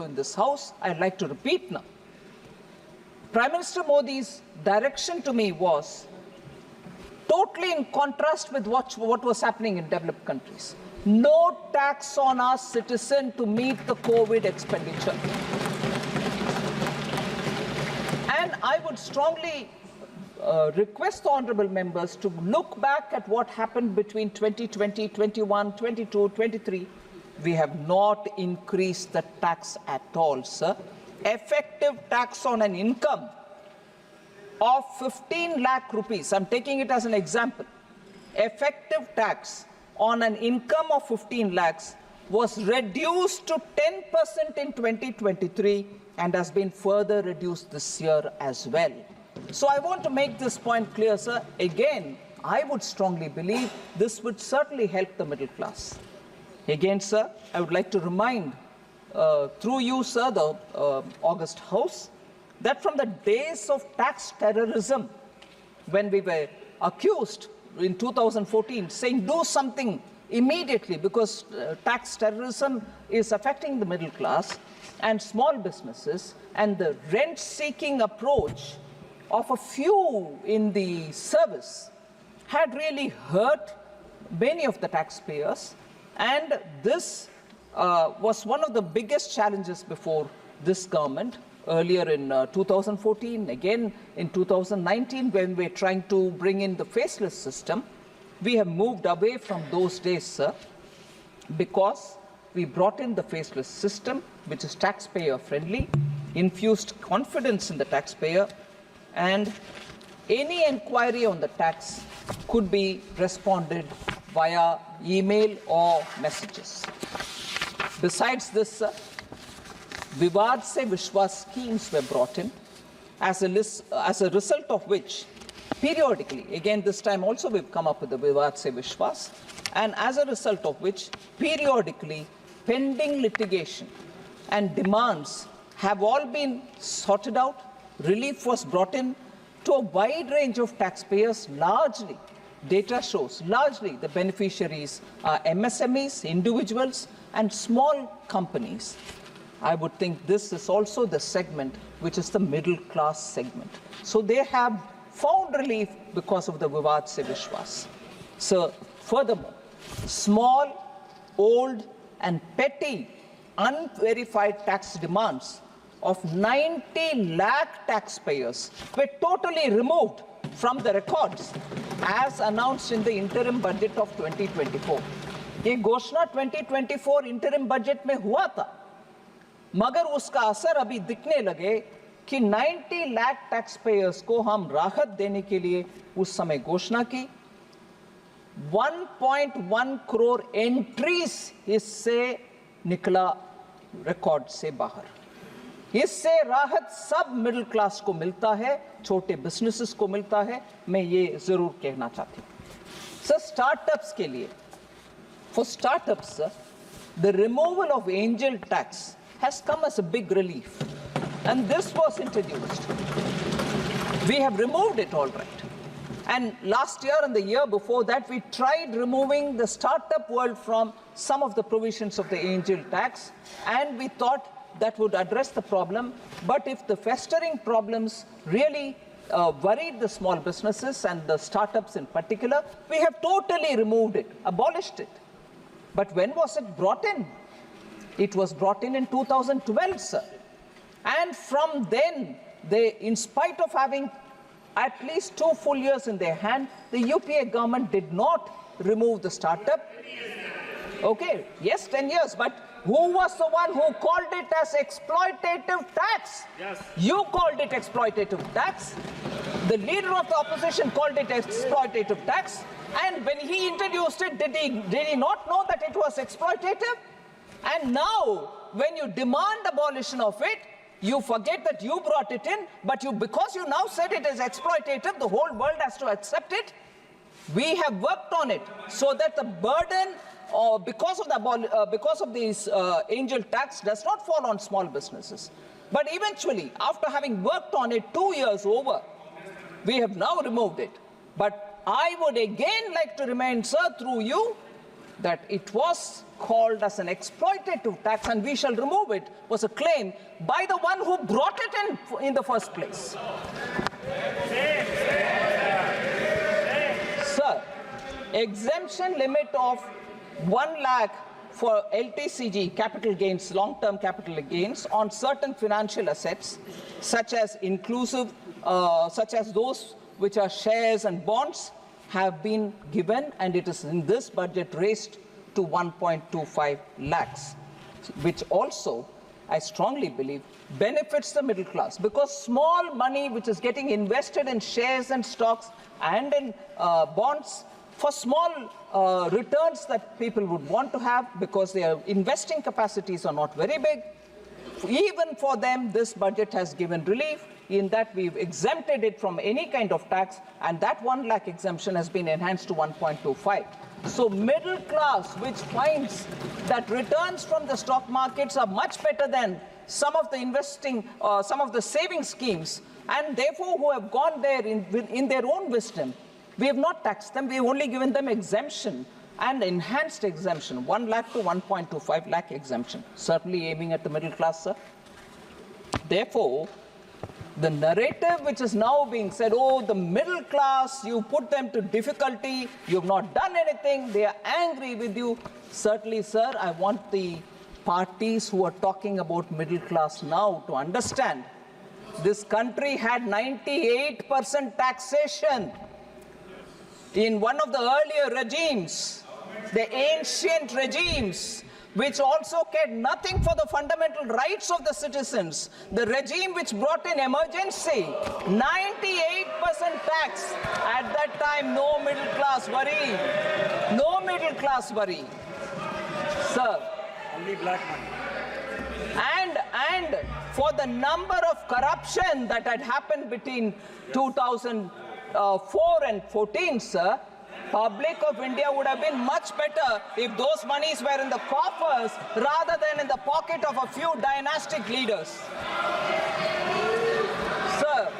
in this House, I'd like to repeat now. Prime Minister Modi's direction to me was totally in contrast with what was happening in developed countries. No tax on our citizen to meet the COVID expenditure. And I would strongly request the honourable members to look back at what happened between 2020, 21, 22, 23. We have not increased the tax at all, sir. Effective tax on an income of 15 lakh rupees, I'm taking it as an example. Effective tax on an income of 15 lakhs was reduced to 10% in 2023 and has been further reduced this year as well. So I want to make this point clear, sir. Again, I would strongly believe this would certainly help the middle class. Again, sir, I would like to remind, through you, sir, the August House, that from the days of tax terrorism, when we were accused in 2014, saying do something immediately because tax terrorism is affecting the middle class and small businesses, and the rent-seeking approach of a few in the service had really hurt many of the taxpayers. And this was one of the biggest challenges before this government, earlier in 2014, again in 2019, when we're trying to bring in the faceless system. We have moved away from those days, sir, because we brought in the faceless system, which is taxpayer-friendly, infused confidence in the taxpayer, and any inquiry on the tax could be responded via email or messages. Besides this, Vivad Se Vishwas schemes were brought in, as a result of which, periodically, again this time also we've come up with the Vivad Se Vishwas, and as a result of which, periodically, pending litigation and demands have all been sorted out. Relief was brought in to a wide range of taxpayers, largely. Data shows largely the beneficiaries are MSMEs, individuals, and small companies. I would think this is also the segment which is the middle class segment. So they have found relief because of the Vivad Se Vishwas. So furthermore, small, old, and petty unverified tax demands of 90 lakh taxpayers were totally removed from the records as announced in the interim budget of 2024. ये घोषणा 2024 interim budget में हुआ था, मगर उसका असर अभी दिखने लगे कि 90 लाख टैक्सपेयर्स को हम राहत देने के लिए उस समय घोषणा की। 1.1 करोड़ एंट्रीज इससे निकला रिकॉर्ड से बाहर। इससे राहत सब मिडिल क्लास को मिलता है, छोटे बिजनेसेस को मिलता है। मैं ये जरूर कहना चाहती हूँ सर, स्टार्टअप्स के लिए, for startups the removal of angel tax has come as a big relief, and this was introduced. We have removed it all right, and last year and the year before that we tried removing the startup world from some of the provisions of the angel tax, and we thought that would address the problem. But if the festering problems really worried the small businesses and the startups in particular, we have totally removed it, abolished it. But when was it brought in? It was brought in 2012, sir. And from then, they, in spite of having at least 2 full years in their hand, the UPA government did not remove the startup. Okay, yes, 10 years, but who was the one who called it as exploitative tax? Yes. You called it exploitative tax. The leader of the opposition called it exploitative tax. And when he introduced it, did he not know that it was exploitative? And now, when you demand abolition of it, you forget that you brought it in, but because you now said it is exploitative, the whole world has to accept it. We have worked on it so that the burden because of these angel tax does not fall on small businesses. But eventually, after having worked on it 2 years over, we have now removed it. But I would again like to remind, sir, through you, that it was called as an exploitative tax and we shall remove it was a claim by the one who brought it in the first place. Sir, exemption limit of 1 lakh for LTCG, capital gains, long-term capital gains, on certain financial assets, such as those which are shares and bonds, have been given, and it is in this budget raised to 1.25 lakhs, which also, I strongly believe, benefits the middle class, because small money which is getting invested in shares and stocks and in bonds for small returns that people would want to have, because their investing capacities are not very big. Even for them, this budget has given relief in that we've exempted it from any kind of tax, and that 1 lakh exemption has been enhanced to 1.25. So middle class, which finds that returns from the stock markets are much better than some of the investing, some of the saving schemes, and therefore who have gone there in their own wisdom, we have not taxed them, we have only given them exemption and enhanced exemption, 1 lakh to 1.25 lakh exemption, certainly aiming at the middle class, sir. Therefore, the narrative which is now being said, oh, the middle class, you put them to difficulty, you have not done anything, they are angry with you. Certainly, sir, I want the parties who are talking about middle class now to understand this country had 98% taxation in one of the earlier regimes, the ancient regimes, which also cared nothing for the fundamental rights of the citizens. The regime which brought in emergency, 98% tax. At that time, no middle class worry. No middle class worry. Sir. Only black money. And for the number of corruption that had happened between 2004 and 14, sir, public of India would have been much better if those monies were in the coffers rather than in the pocket of a few dynastic leaders. Sir,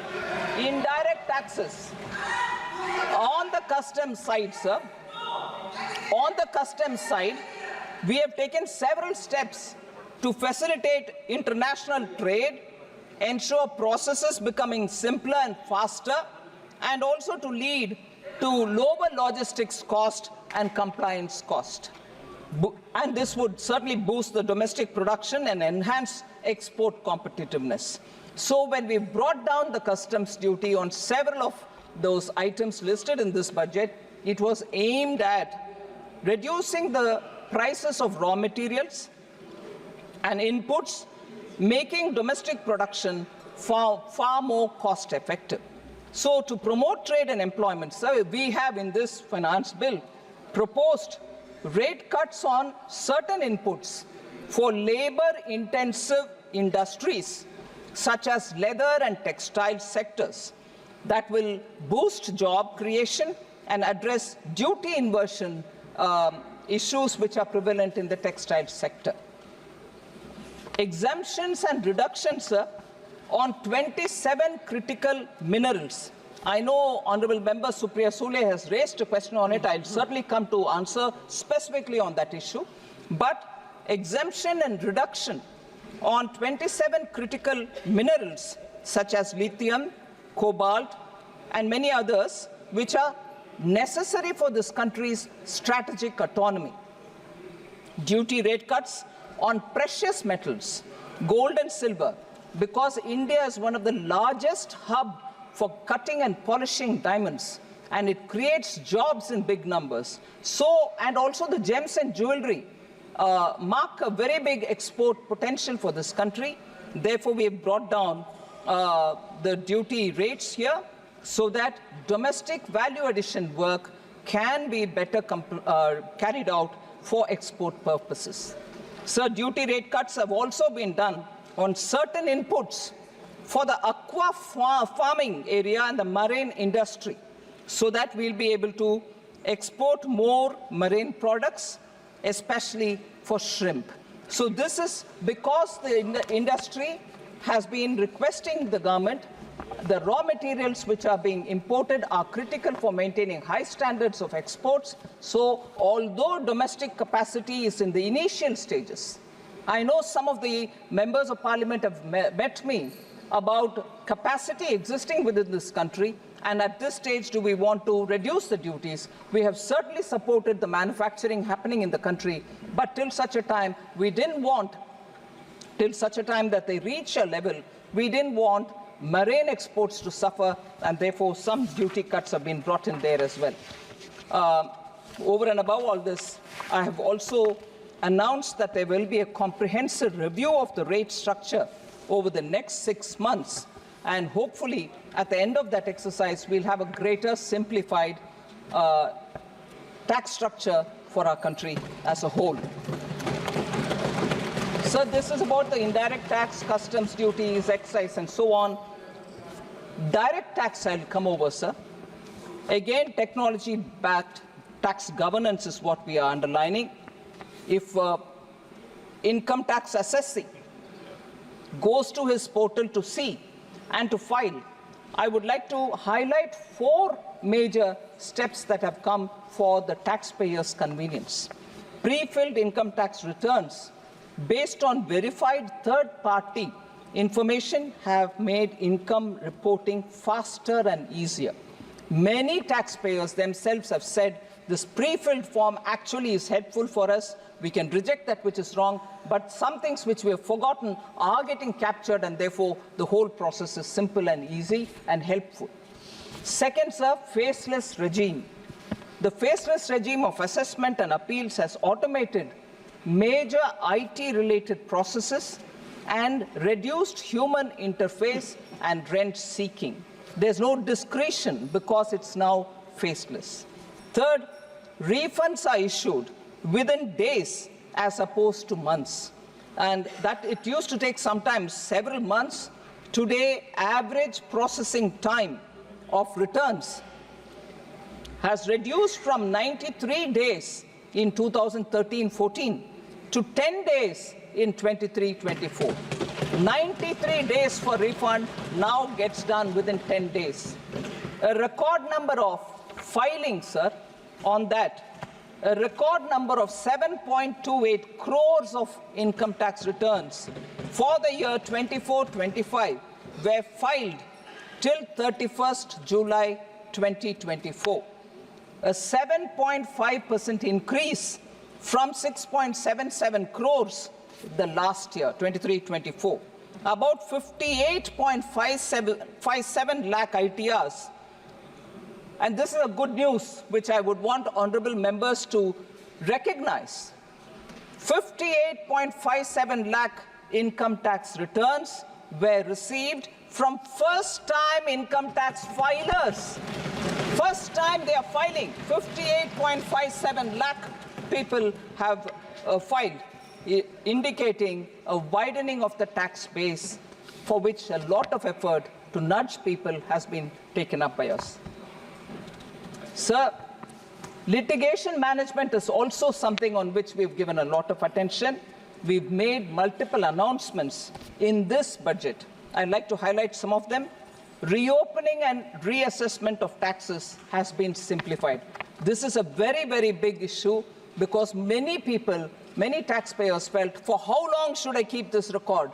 indirect taxes. On the customs side, sir, on the customs side, we have taken several steps to facilitate international trade, ensure processes becoming simpler and faster, and also to lead to lower logistics cost and compliance cost. And this would certainly boost the domestic production and enhance export competitiveness. So when we brought down the customs duty on several of those items listed in this budget, it was aimed at reducing the prices of raw materials and inputs, making domestic production far more cost effective. So to promote trade and employment, sir, we have in this finance bill proposed rate cuts on certain inputs for labor-intensive industries, such as leather and textile sectors, that will boost job creation and address duty inversion issues which are prevalent in the textile sector. Exemptions and reductions, sir, on 27 critical minerals. I know Honorable Member Supriya Sule has raised a question on it. I'll certainly come to answer specifically on that issue. But exemption and reduction on 27 critical minerals such as lithium, cobalt, and many others which are necessary for this country's strategic autonomy. Duty rate cuts on precious metals, gold and silver, because India is one of the largest hubs for cutting and polishing diamonds, and it creates jobs in big numbers. So, and also the gems and jewelry mark a very big export potential for this country. Therefore, we have brought down the duty rates here so that domestic value addition work can be better carried out for export purposes. So, duty rate cuts have also been done on certain inputs for the aqua farming area and the marine industry, so that we'll be able to export more marine products, especially for shrimp. So this is because the industry has been requesting the government The raw materials which are being imported are critical for maintaining high standards of exports. So although domestic capacity is in the initial stages, I know some of the members of parliament have met me about capacity existing within this country, and at this stage do we want to reduce the duties. We have certainly supported the manufacturing happening in the country, but till such a time we didn't want, till such a time that they reach a level, we didn't want marine exports to suffer, and therefore some duty cuts have been brought in there as well. Over and above all this, I have also announced that there will be a comprehensive review of the rate structure over the next 6 months, and hopefully at the end of that exercise we'll have a greater simplified tax structure for our country as a whole. So this is about the indirect tax, customs duties, excise and so on. Direct tax I'll come over, sir. Again, technology-backed tax governance is what we are underlining. If income tax assessee goes to his portal to see and to file, I would like to highlight 4 major steps that have come for the taxpayers' convenience. Pre-filled income tax returns based on verified third-party information have made income reporting faster and easier. Many taxpayers themselves have said this pre-filled form actually is helpful for us. We can reject that which is wrong, but some things which we have forgotten are getting captured, and therefore the whole process is simple and easy and helpful. Second, sir, faceless regime. The faceless regime of assessment and appeals has automated major IT-related processes and reduced human interface and rent seeking. There's no discretion because it's now faceless. Third, refunds are issued within days as opposed to months, and that it used to take sometimes several months. Today, average processing time of returns has reduced from 93 days in 2013-14 to 10 days in 23-24. 93 days for refund now gets done within 10 days. A record number of filings, sir, on that. A record number of 7.28 crores of income tax returns for the year 24-25 were filed till 31st July 2024. A 7.5% increase from 6.77 crores the last year, 23-24. About 58.57 lakh ITRs. And this is a good news which I would want honorable members to recognize. 58.57 lakh income tax returns were received from first-time income tax filers. First time they are filing. 58.57 lakh people have filed, indicating a widening of the tax base, for which a lot of effort to nudge people has been taken up by us. Sir, litigation management is also something on which we've given a lot of attention. We've made multiple announcements in this budget. I'd like to highlight some of them. Reopening and reassessment of taxes has been simplified. This is a very, very big issue because many people, many taxpayers felt, for how long should I keep this record?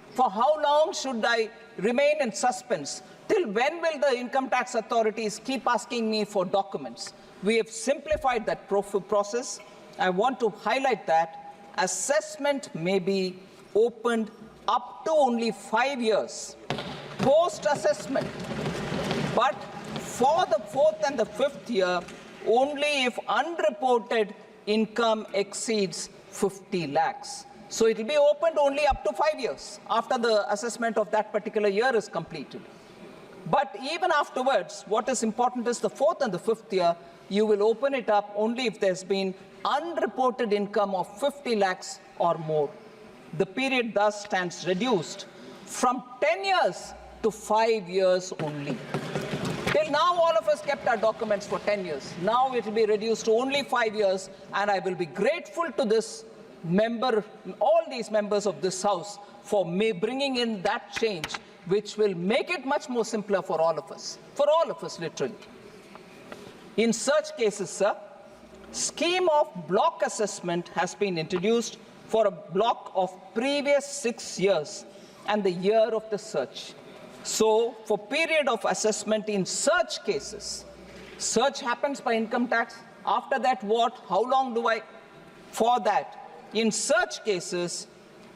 For how long should I remain in suspense? Till when will the income tax authorities keep asking me for documents? We have simplified that process. I want to highlight that assessment may be opened up to only 5 years post-assessment, but for the 4th and the 5th year, only if unreported income exceeds 50 lakhs. So it will be opened only up to 5 years after the assessment of that particular year is completed. But even afterwards, what is important is the 4th and the 5th year, you will open it up only if there's been unreported income of 50 lakhs or more. The period thus stands reduced from 10 years to 5 years only. Till now, all of us kept our documents for 10 years. Now it will be reduced to only 5 years, and I will be grateful to this member, all these members of this House, for bringing in that change, which will make it much more simpler for all of us literally. In such cases, sir, scheme of block assessment has been introduced for a block of previous 6 years and the year of the search. So, for period of assessment in such cases, search happens by income tax. After that, what? How long do I? For that, in such cases,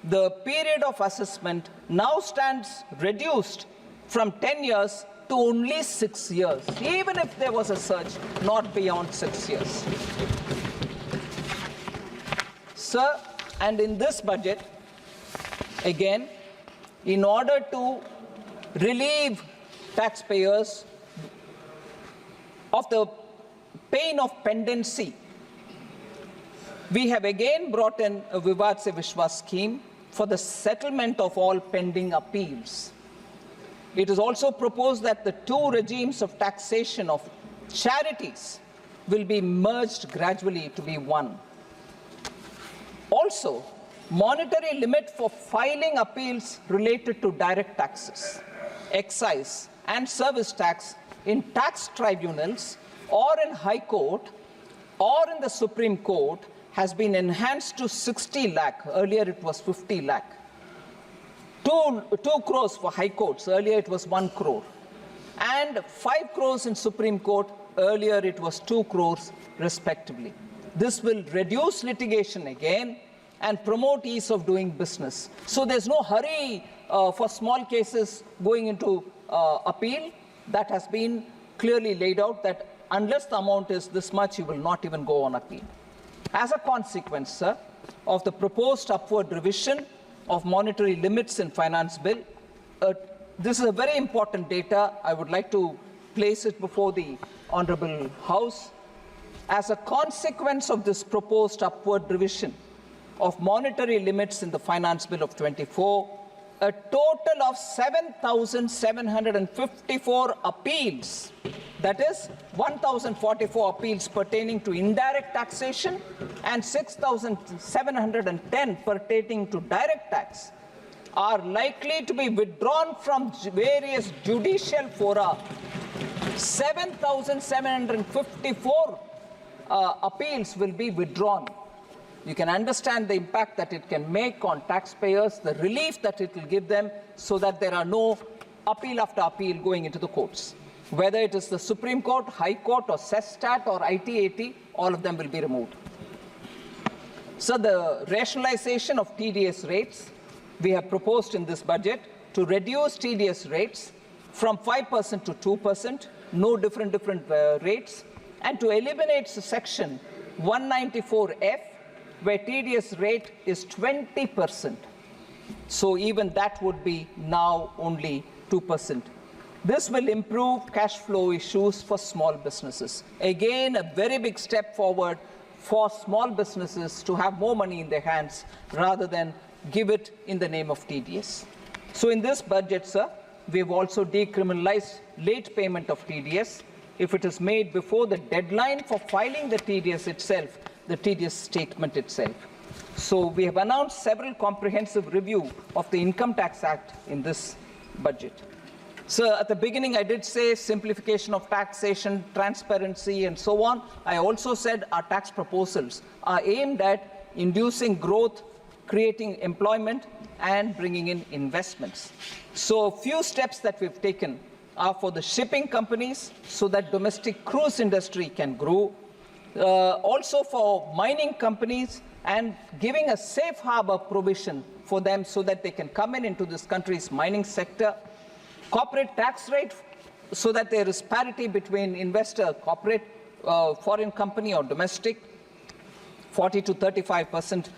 the period of assessment now stands reduced from 10 years to only 6 years, even if there was a search, not beyond 6 years. Sir, and in this budget, again, in order to relieve taxpayers of the pain of pendency, we have again brought in a Vivad Se Vishwas scheme for the settlement of all pending appeals. It is also proposed that the two regimes of taxation of charities will be merged gradually to be one. Also, monetary limit for filing appeals related to direct taxes, excise and service tax in tax tribunals or in High Court or in the Supreme Court has been enhanced to 60 lakh. Earlier it was 50 lakh. 2 crores for High Courts. Earlier it was 1 crore. And 5 crores in Supreme Court. Earlier it was 2 crores respectively. This will reduce litigation again and promote ease of doing business. So there's no hurry for small cases going into appeal. That has been clearly laid out that unless the amount is this much, you will not even go on appeal. As a consequence, sir, of the proposed upward revision of monetary limits in Finance Bill, this is a very important data. I would like to place it before the Honourable House. As a consequence of this proposed upward revision of monetary limits in the Finance Bill of 24, a total of 7,754 appeals, that is 1,044 appeals pertaining to indirect taxation and 6,710 pertaining to direct tax, are likely to be withdrawn from various judicial fora. 7,754 appeals will be withdrawn. You can understand the impact that it can make on taxpayers, the relief that it will give them, so that there are no appeal after appeal going into the courts. Whether it is the Supreme Court, High Court, or CESTAT, or ITAT, all of them will be removed. So the rationalization of TDS rates, we have proposed in this budget to reduce TDS rates from 5% to 2%, no different rates, and to eliminate section 194F, where TDS rate is 20%. So even that would be now only 2%. This will improve cash flow issues for small businesses. Again, a very big step forward for small businesses to have more money in their hands rather than give it in the name of TDS. So in this budget, sir, we've also decriminalized late payment of TDS if it is made before the deadline for filing the TDS itself, the TDS statement itself. So we have announced several comprehensive review of the Income Tax Act in this budget. So at the beginning I did say simplification of taxation, transparency and so on. I also said our tax proposals are aimed at inducing growth, creating employment and bringing in investments. So a few steps that we've taken are for the shipping companies so that domestic cruise industry can grow. Also for mining companies and giving a safe harbor provision for them so that they can come into this country's mining sector. Corporate tax rate so that there is parity between investor, corporate, foreign company or domestic, 40 to 35%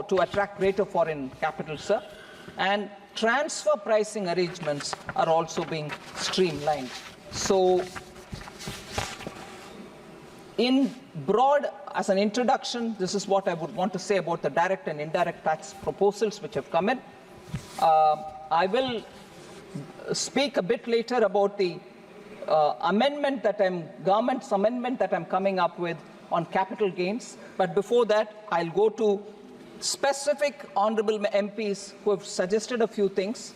to attract greater foreign capital, sir. And transfer pricing arrangements are also being streamlined. So in broad, as an introduction, this is what I would want to say about the direct and indirect tax proposals which have come in. I will speak a bit later about the government's amendment that I'm coming up with on capital gains. But before that, I'll go to specific honorable MPs who have suggested a few things.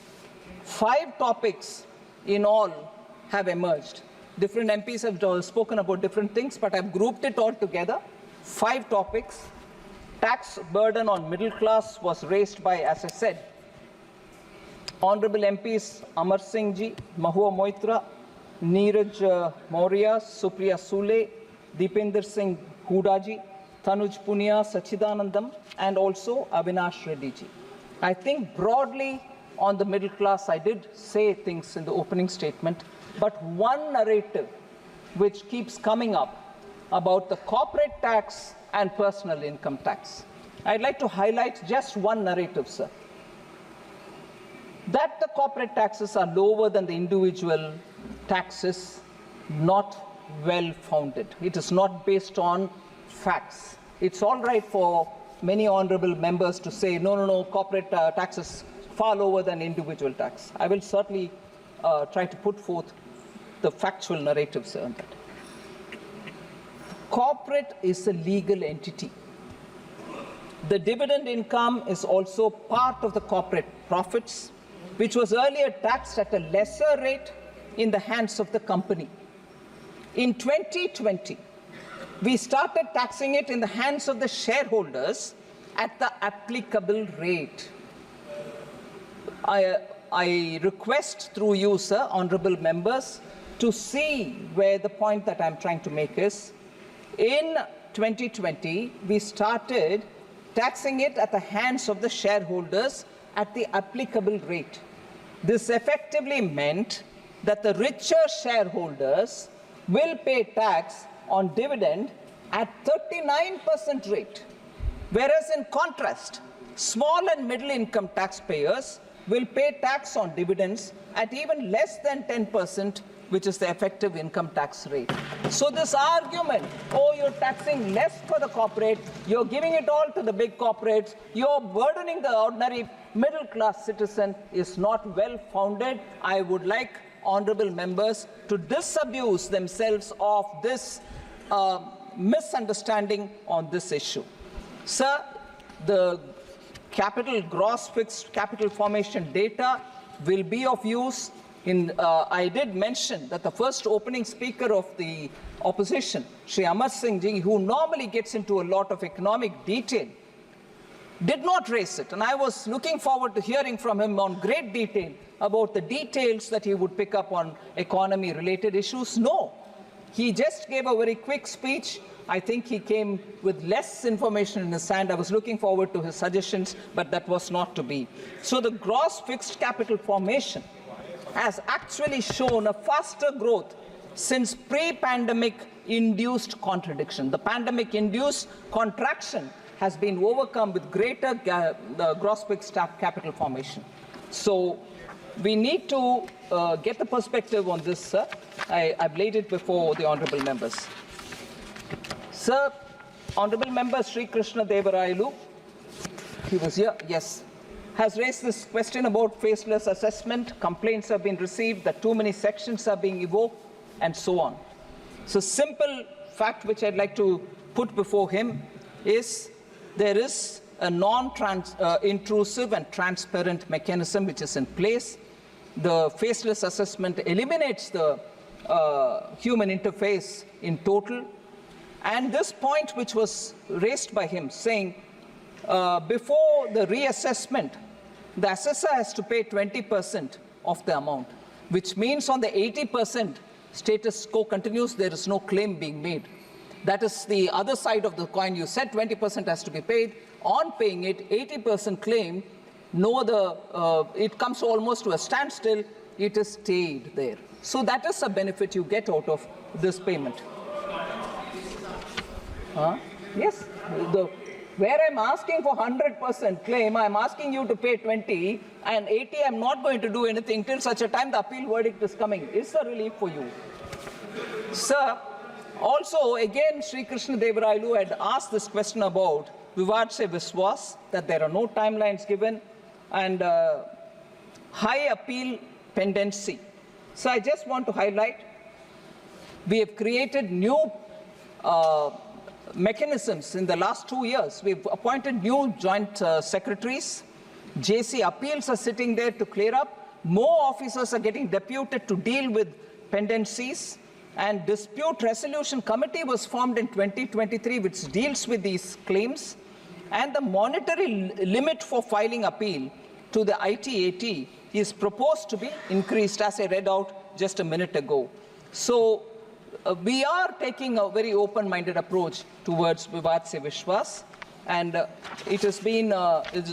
5 topics in all have emerged. Different MPs have spoken about different things, but I've grouped it all together. 5 topics. Tax burden on middle class was raised by, as I said, Honorable MPs Amar Singh Ji, Mahua Moitra, Neeraj Maurya, Supriya Sule, Deepinder Singh Hooda Ji, Tanuj Punia, Sachidanandam, and also Avinash Reddy Ji. I think broadly on the middle class, I did say things in the opening statement, but one narrative which keeps coming up about the corporate tax and personal income tax. I'd like to highlight just one narrative, sir. That the corporate taxes are lower than the individual taxes, not well founded. It is not based on facts. It's all right for many honorable members to say, no, corporate taxes far lower than individual tax. I will certainly try to put forth the factual narratives on that. Corporate is a legal entity. The dividend income is also part of the corporate profits, which was earlier taxed at a lesser rate in the hands of the company. In 2020, we started taxing it in the hands of the shareholders at the applicable rate. I request through you, sir, honorable members, to see where the point that I'm trying to make is. In 2020, we started taxing it at the hands of the shareholders at the applicable rate. This effectively meant that the richer shareholders will pay tax on dividend at 39% rate, whereas in contrast, small and middle income taxpayers will pay tax on dividends at even less than 10%, which is the effective income tax rate. So this argument, oh, you're taxing less for the corporate, you're giving it all to the big corporates, you're burdening the ordinary middle class citizen, is not well founded. I would like honorable members to disabuse themselves of this misunderstanding on this issue. Sir, the gross fixed capital formation data will be of use. I did mention that the first opening speaker of the opposition, Shri Amar Singh Ji, who normally gets into a lot of economic detail, did not raise it. And I was looking forward to hearing from him on great detail about the details that he would pick up on economy-related issues. No, he just gave a very quick speech. I think he came with less information in his hand. I was looking forward to his suggestions, but that was not to be. So the gross fixed capital formation has actually shown a faster growth since pre-pandemic induced contradiction. The pandemic-induced contraction has been overcome with greater gross fixed capital formation. So we need to get the perspective on this, sir. I've laid it before the honorable members. Sir, honorable member Sri Krishna Devarayulu, he was here, yes, has raised this question about faceless assessment. Complaints have been received that too many sections are being evoked, and so on. So simple fact which I'd like to put before him is there is a non-intrusive and transparent mechanism which is in place. The faceless assessment eliminates the human interface in total. And this point which was raised by him, saying before the reassessment, the assessor has to pay 20% of the amount, which means on the 80% status quo continues, there is no claim being made. That is the other side of the coin. You said 20% has to be paid. On paying it, 80% claim, it comes almost to a standstill. It is stayed there. So that is a benefit you get out of this payment. Yes, where I'm asking for 100% claim, I'm asking you to pay 20, and 80 I'm not going to do anything till such a time the appeal verdict is coming. It's a relief for you. Sir, also again Sri Krishna Devarayulu had asked this question about Vivad Se Viswas, that there are no timelines given, and high appeal pendency. So I just want to highlight, we have created new mechanisms in the last 2 years. We've appointed new joint secretaries. JC appeals are sitting there to clear up. more officers are getting deputed to deal with pendencies, and dispute resolution committee was formed in 2023 which deals with these claims, and the monetary limit for filing appeal to the ITAT is proposed to be increased, as I read out just a minute ago. So we are taking a very open-minded approach towards Vivad Se Vishwas, and it has been,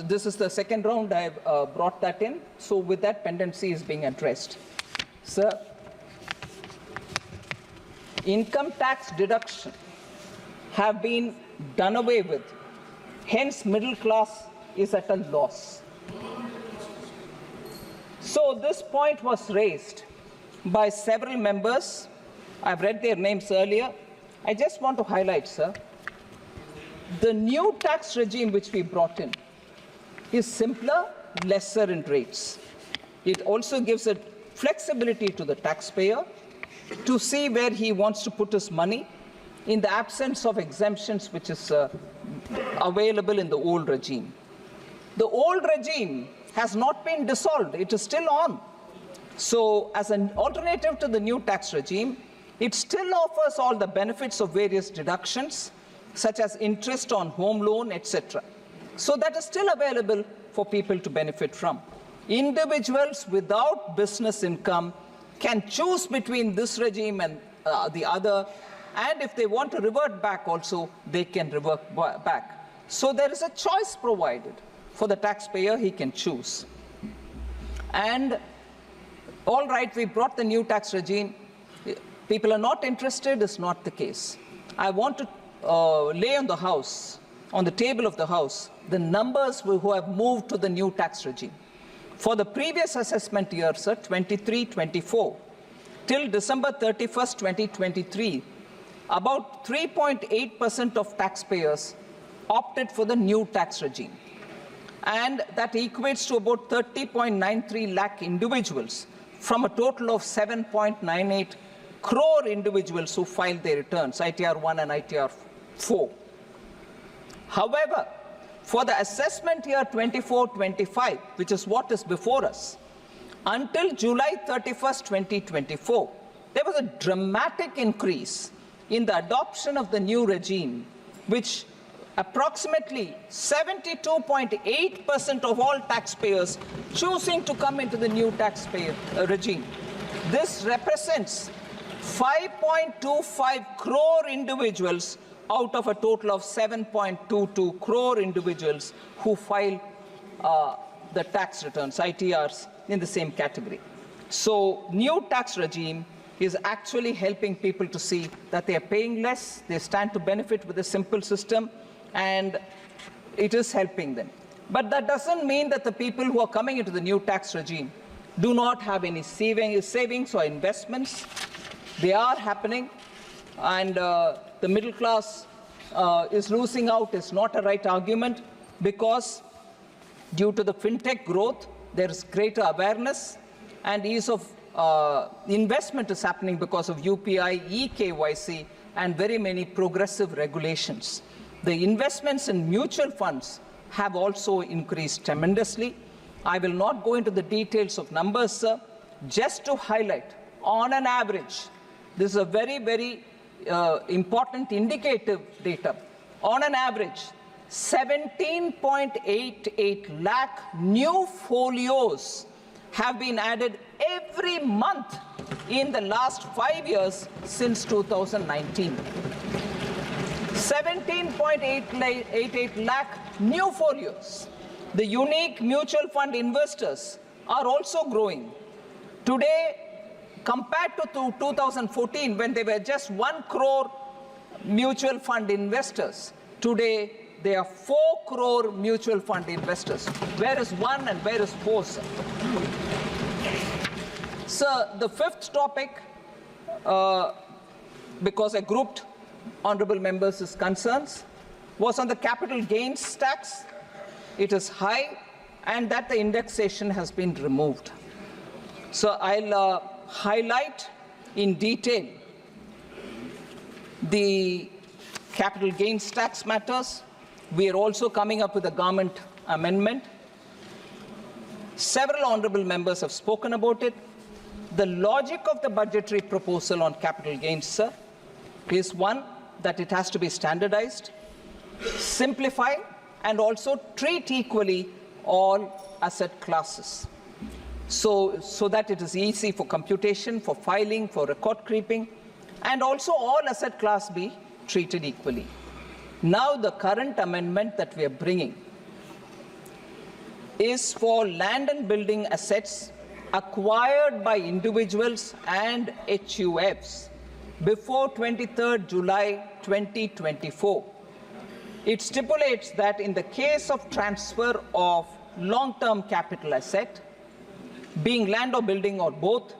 this is the second round I have brought that in, so with that pendency is being addressed. Sir, income tax deduction have been done away with, hence middle class is at a loss. So this point was raised by several members. I've read their names earlier. I just want to highlight, sir, the new tax regime which we brought in is simpler, lesser in rates. It also gives a flexibility to the taxpayer to see where he wants to put his money in the absence of exemptions which is available in the old regime. The old regime has not been dissolved. It is still on. So as an alternative to the new tax regime, it still offers all the benefits of various deductions, such as interest on home loan, etc. So that is still available for people to benefit from. Individuals without business income can choose between this regime and the other, and if they want to revert back also, they can revert back. So there is a choice provided for the taxpayer, he can choose. And all right, we brought the new tax regime. People are not interested, is not the case. I want to lay on the House, on the table of the House, the numbers who have moved to the new tax regime. For the previous assessment year, sir, 23-24, till December 31st, 2023, about 3.8% of taxpayers opted for the new tax regime. And that equates to about 30.93 lakh individuals from a total of 7.98 crore individuals who filed their returns, ITR 1 and ITR 4. However, for the assessment year 24-25, which is what is before us, until July 31st, 2024, there was a dramatic increase in the adoption of the new regime, which approximately 72.8% of all taxpayers choosing to come into the new taxpayer regime. This represents 5.25 crore individuals out of a total of 7.22 crore individuals who file the tax returns, ITRs, in the same category. So new tax regime is actually helping people to see that they are paying less, they stand to benefit with a simple system, and it is helping them. But that doesn't mean that the people who are coming into the new tax regime do not have any savings or investments. They are happening, and the middle class is losing out is not a right argument, because due to the fintech growth, there is greater awareness, and ease of investment is happening because of UPI, eKYC, and very many progressive regulations. The investments in mutual funds have also increased tremendously. I will not go into the details of numbers, sir, just to highlight, on an average, this is a very, very important indicative data. On an average, 17.88 lakh new folios have been added every month in the last 5 years since 2019. 17.88 lakh new folios. The unique mutual fund investors are also growing. Today, compared to 2014, when there were just 1 crore mutual fund investors, today there are 4 crore mutual fund investors. Where is 1 and where is 4, sir? Sir, the fifth topic, because I grouped honorable members' concerns, was on the capital gains tax. It is high, and that the indexation has been removed. So I'll highlight in detail the capital gains tax matters. We are also coming up with a government amendment. Several honourable members have spoken about it. The logic of the budgetary proposal on capital gains, sir, is one, that it has to be standardized, simplify, and also treat equally all asset classes. So that it is easy for computation, for filing, for record keeping, and also all asset class be treated equally. Now the current amendment that we are bringing is for land and building assets acquired by individuals and HUFs before 23rd July 2024. It stipulates that in the case of transfer of long-term capital asset, being land or building or both,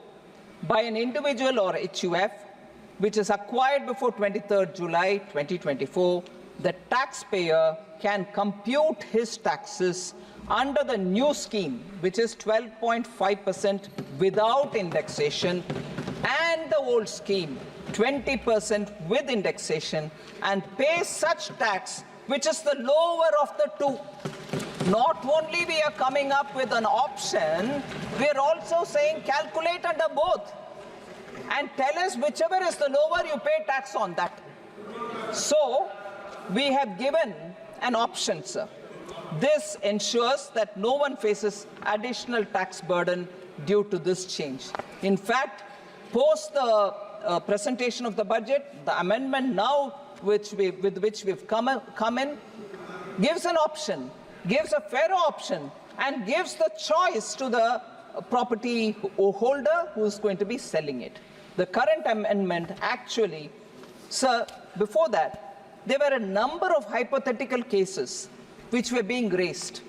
by an individual or HUF, which is acquired before 23rd July 2024, the taxpayer can compute his taxes under the new scheme, which is 12.5% without indexation, and the old scheme, 20% with indexation, and pay such tax which is the lower of the two. Not only we are coming up with an option, we are also saying calculate under both and tell us whichever is the lower, you pay tax on that. So we have given an option, sir. This ensures that no one faces additional tax burden due to this change. In fact, post the presentation of the budget, the amendment now with which we've come in gives an option, gives a fair option, and gives the choice to the property holder who is going to be selling it. The current amendment actually, sir, before that, there were a number of hypothetical cases which were being raised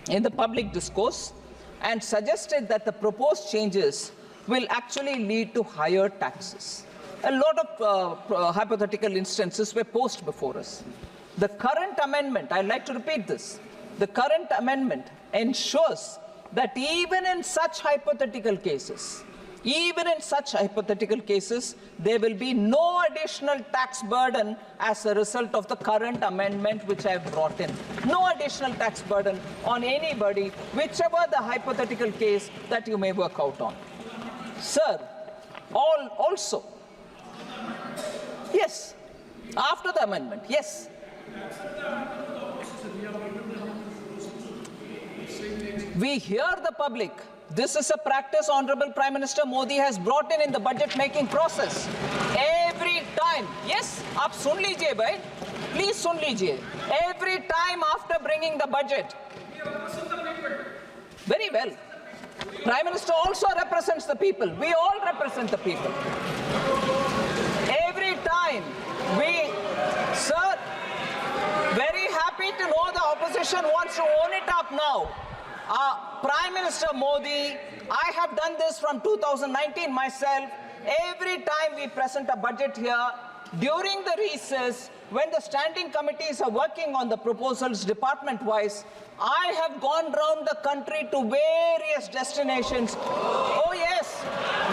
in the public discourse and suggested that the proposed changes will actually lead to higher taxes. A lot of hypothetical instances were posed before us. The current amendment, I'd like to repeat this, the current amendment ensures that even in such hypothetical cases, there will be no additional tax burden as a result of the current amendment which I have brought in. No additional tax burden on anybody, whichever the hypothetical case that you may work out on. Sir, also, yes, after the amendment, yes. We hear the public. This is a practice Honorable Prime Minister Modi has brought in the budget-making process. Every time, yes, aap sun lijiye bhai, please sun lijiye. Every time after bringing the budget. Very well. Prime Minister also represents the people. We all represent the people. Every time we, sir, very happy to know the opposition wants to own it up now. Prime Minister Modi, I have done this from 2019 myself. Every time we present a budget here, during the recess, when the standing committees are working on the proposals department-wise, I have gone round the country to various destinations. Oh yes,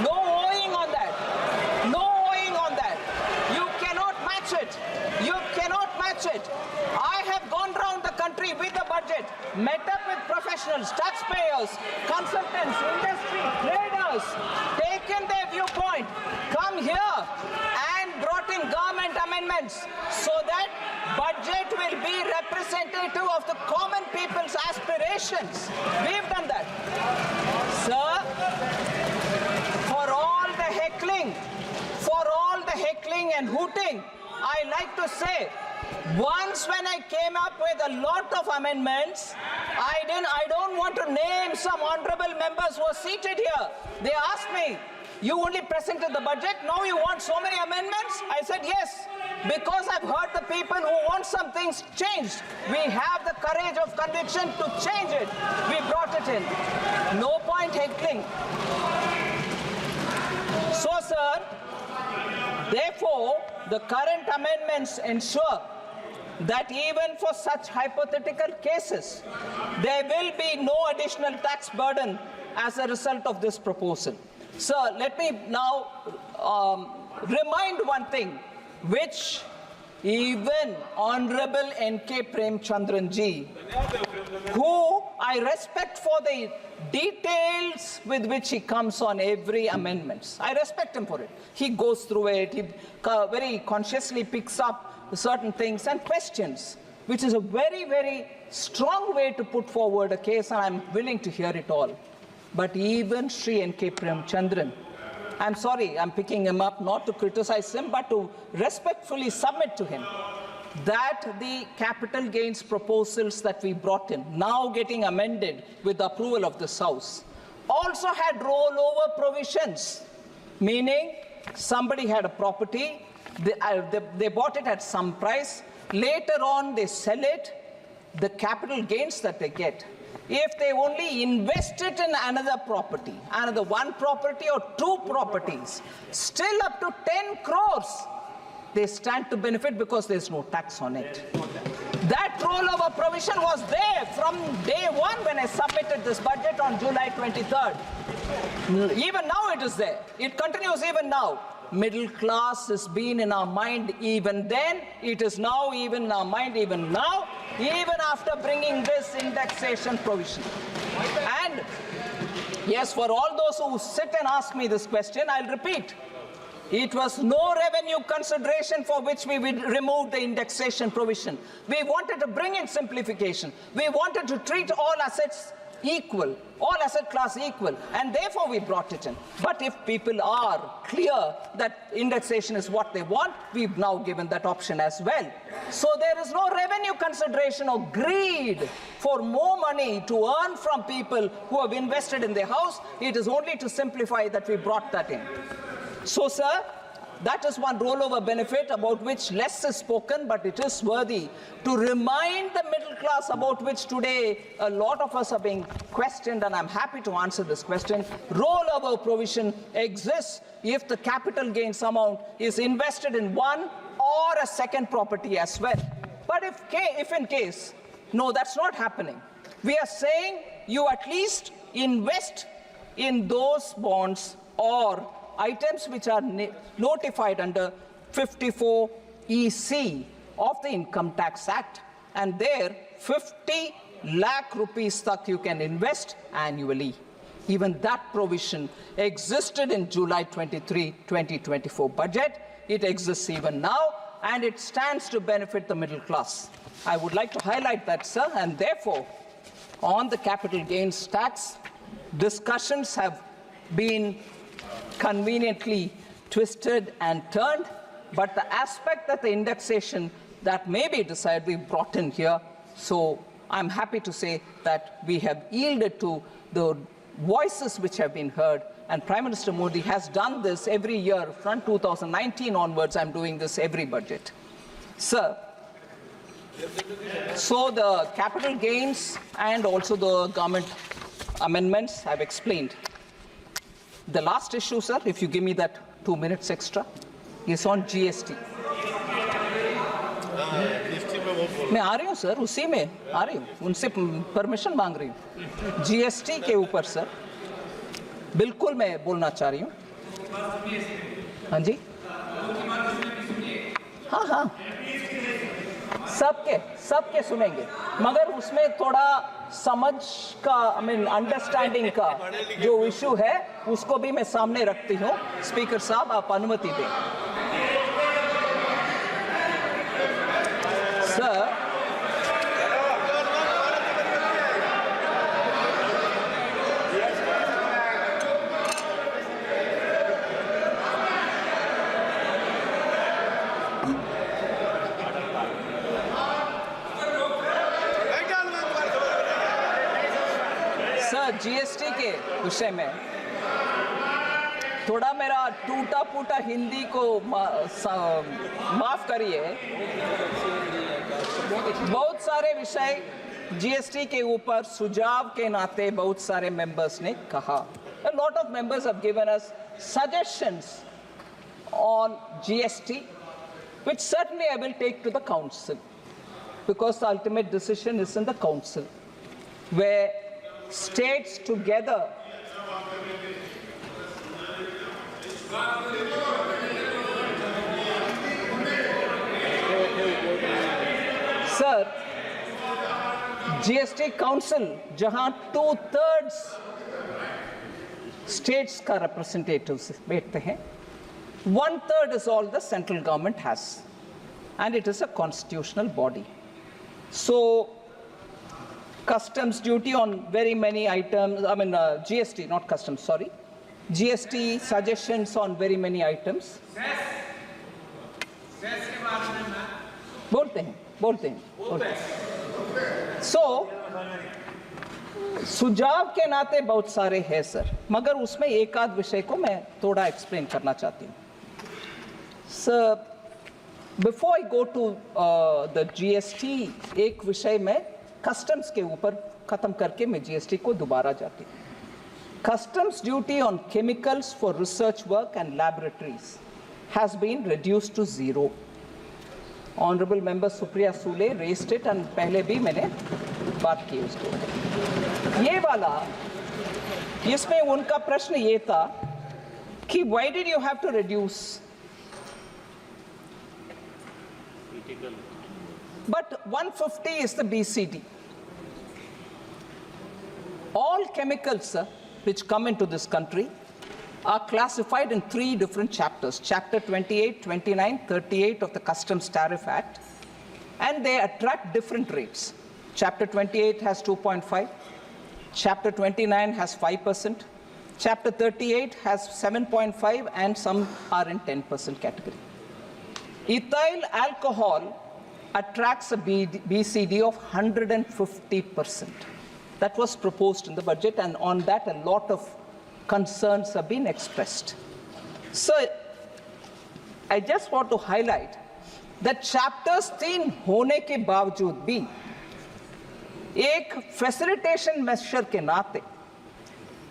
no owing on that. No owing on that. You cannot match it. You cannot match it. I have gone round the country with the budget, met up with professionals, taxpayers, consultants, industry, traders, taken their viewpoint, come here and brought in government amendments so that budget will be representative of the common people's aspirations. We've done that. Sir, for all the heckling and hooting, I like to say, once when I came up with a lot of amendments, I don't want to name some honorable members who are seated here. They asked me, you only presented the budget, now you want so many amendments? I said yes, because I've heard the people who want some things changed. We have the courage of conviction to change it. We brought it in. No point heckling. So, sir, therefore, the current amendments ensure that even for such hypothetical cases, there will be no additional tax burden as a result of this proposal. Sir, let me now remind one thing, which even Honorable N.K. Premchandran ji, who I respect for the details with which he comes on every amendment. I respect him for it. He goes through it, he very consciously picks up certain things and questions, which is a very, very strong way to put forward a case, and I'm willing to hear it all. But even Sri N.K. Premchandran, I'm sorry, I'm picking him up not to criticize him, but to respectfully submit to him that the capital gains proposals that we brought in, now getting amended with the approval of this House, also had rollover provisions, meaning somebody had a property, they bought it at some price, later on they sell it, the capital gains that they get, if they only invest it in another property, another one property or two properties, still up to 10 crores, they stand to benefit because there's no tax on it. That rollover provision was there from day one when I submitted this budget on July 23rd. Even now it is there. It continues even now. Middle class has been in our mind even then. It is now even in our mind even now, even after bringing this indexation provision. And yes, for all those who sit and ask me this question, I'll repeat. It was no revenue consideration for which we would remove the indexation provision. We wanted to bring in simplification. We wanted to treat all assets equal, all asset class equal, and therefore we brought it in. But if people are clear that indexation is what they want, we've now given that option as well. So there is no revenue consideration or greed for more money to earn from people who have invested in their house. It is only to simplify that we brought that in. So, sir, that is one rollover benefit about which less is spoken, but it is worthy to remind the middle class about which today a lot of us are being questioned, and I'm happy to answer this question. Rollover provision exists if the capital gains amount is invested in one or a second property as well. But if in case, no, that's not happening. We are saying you at least invest in those bonds or items which are notified under 54 EC of the Income Tax Act, and there 50 lakh rupees tak you can invest annually. Even that provision existed in July 23, 2024 budget. It exists even now, and it stands to benefit the middle class. I would like to highlight that, sir, and therefore, on the capital gains tax, discussions have been conveniently twisted and turned, but the aspect that the indexation that may be decided we brought in here. So I'm happy to say that we have yielded to the voices which have been heard, and Prime Minister Modi has done this every year from 2019 onwards. I'm doing this every budget. Sir, so the capital gains and also the government amendments I've explained. The last issue, sir, if you give me that 2 minutes extra, is on GST. मैं आ रही हूँ sir, उसी में आ रही हूँ, उनसे permission मांग रही हूँ। GST के ऊपर सर, बिल्कुल मैं बोलना चाह रही हूँ। हाँ जी, हाँ हाँ, सबके सुनेंगे, मगर उसमें थोड़ा समझ का, अंडरस्टैंडिंग का जो इशू है, उसको भी मैं सामने रखती हूँ। स्पीकर साहब, आप अनुमति दें। सर, जीएसटी के विषय में थोड़ा मेरा टूटा फूटा हिंदी को माफ करिए। बहुत सारे विषय जीएसटी के ऊपर सुझाव के नाते बहुत सारे मेंबर्स ने कहा। A lot of members have given us suggestions on GST, which certainly I will take to the council, because the ultimate decision is in the council, where states together GST council जहां 2/3 states का representatives बैठते हैं, 1/3 is all the central government has, and it is a constitutional body. So customs duty on very many items, GST, not customs, sorry, GST suggestions on very many items. बोलते हैं। So सुझाव के नाते बहुत सारे हैं सर, मगर उसमें एक आध विषय को मैं थोड़ा एक्सप्लेन करना चाहती हूँ sir. Before I go to the GST, एक विषय में कस्टम्स के ऊपर खत्म करके मैं जीएसटी को दोबारा जाती हूँ। Customs duty on chemicals for research work and laboratories has been reduced to 0. Honorable Member Supriya Sule raised it and पहले भी मैंने बात की उसको। ये वाला, इसमें उनका प्रश्न ये था कि why did you have to reduce? But 150 is the BCD. All chemicals which come into this country are classified in 3 different chapters, Chapter 28, 29, 38 of the Customs Tariff Act, and they attract different rates. Chapter 28 has 2.5, Chapter 29 has 5%, Chapter 38 has 7.5, and some are in 10% category. Ethyl alcohol attracts a BCD of 150%. That was proposed in the budget, and on that a lot of concerns have been expressed. So I just want to highlight that chapters 3 होने के बावजूद भी एक facilitation measure के नाते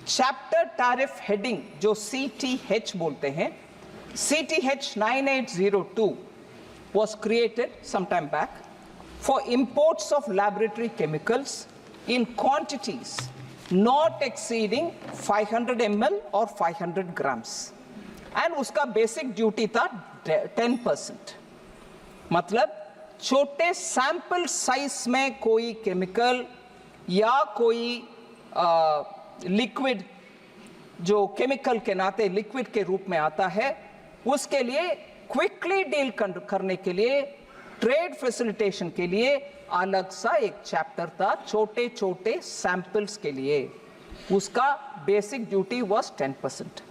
chapter tariff heading जो CTH बोलते हैं, CTH 9802 was created some time back for imports of laboratory chemicals in quantities not exceeding 500 ml or 500 grams, and उसका basic duty था 10%. मतलब छोटे sample size में कोई chemical या कोई liquid जो chemical के नाते liquid के रूप में आता है, उसके लिए क्विकली डील करने के लिए, ट्रेड फैसिलिटेशन के लिए अलग सा एक चैप्टर था छोटे छोटे सैंपल्स के लिए, उसका basic duty was 10%.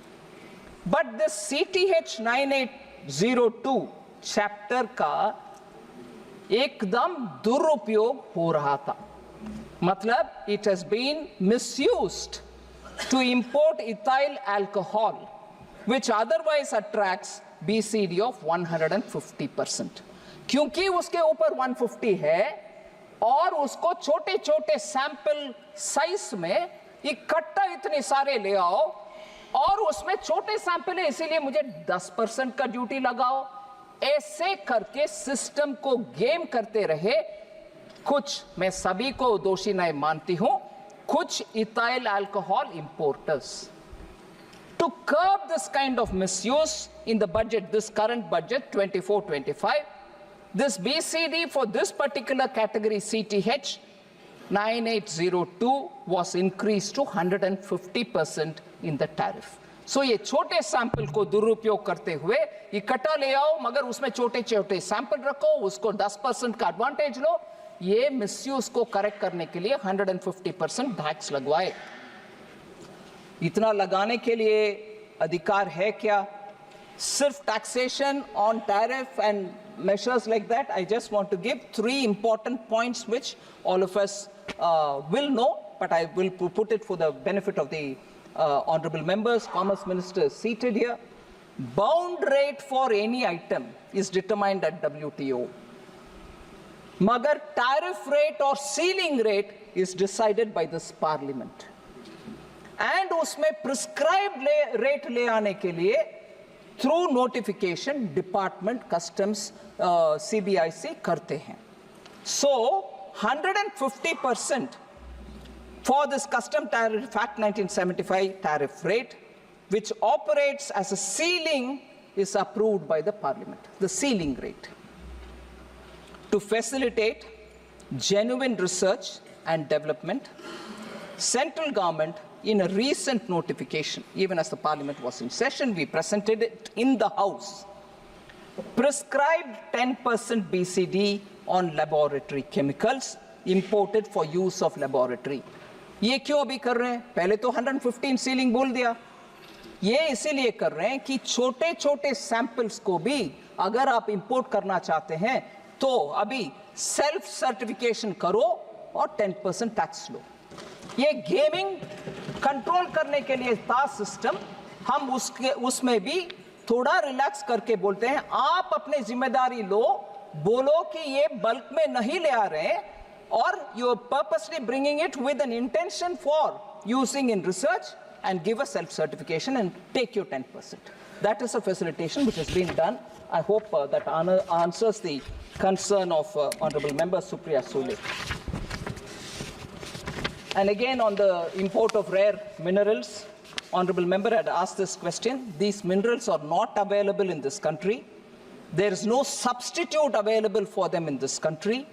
But this CTH 9802 chapter का एकदम दुरुपयोग हो रहा था. मतलब it has been misused to import ethyl alcohol which otherwise attracts BCD of 150%. क्योंकि उसके ऊपर 150 है और उसको छोटे छोटे सैंपल साइज में इकट्ठा इतने सारे ले आओ, और उसमें छोटे सैंपल है इसीलिए मुझे 10% का ड्यूटी लगाओ, ऐसे करके सिस्टम को गेम करते रहे कुछ, मैं सभी को दोषी नहीं मानती हूं, कुछ ethyl alcohol importers. To curb this kind of misuse in the budget, this current budget 24-25, this BCD for this particular category CTH 9802 was increased to 150% in the tariff. So ये छोटे सैंपल को दुरुपयोग करते हुए इकट्ठा ले आओ, मगर उसमें छोटे छोटे सैंपल रखो, उसको 10% का एडवांटेज लो, ये मिसयूज को करेक्ट करने के लिए 150% टैक्स लगवाए. इतना लगाने के लिए अधिकार है क्या? सिर्फ taxation on tariff and measures like that. I just want to give 3 important points which all of us will know, but I will put it for the benefit of the honorable members. Commerce Minister is seated here. Bound rate for any item is determined at WTO. Magar tariff rate or ceiling rate is decided by this parliament. And उसमें prescribed rate ले आने के लिए through notification department customs CBIC करते हैं. So 150% for this custom tariff act 1975 tariff rate, which operates as a ceiling, is approved by the parliament, the ceiling rate, to facilitate genuine research and Development, central government, in a recent notification, even as the Parliament was in session, we presented it in the House, prescribed 10% BCD on laboratory chemicals imported for use of laboratory. ये क्यों अभी कर रहे हैं? पहले तो 115 ceiling बोल दिया. ये इसीलिए कर रहे हैं कि छोटे छोटे सैंपल्स को भी अगर आप इंपोर्ट करना चाहते हैं तो अभी सेल्फ सर्टिफिकेशन करो और 10% टैक्स लो. ये गेमिंग कंट्रोल करने के लिए था सिस्टम. हम उसमें भी थोड़ा रिलैक्स करके बोलते हैं आप अपनी जिम्मेदारी लो, बोलो कि ये बल्क में नहीं ले आ रहे हैं और you are purposely bringing it with an intention for using in research and give a self-certification and take your 10%. That is a facilitation which has been done. I hope that answers the concern of Honorable Member Supriya Sule. And again on the import of rare minerals, Honorable Member had asked this question. These minerals are not available in this country. There is no substitute available for them in this country.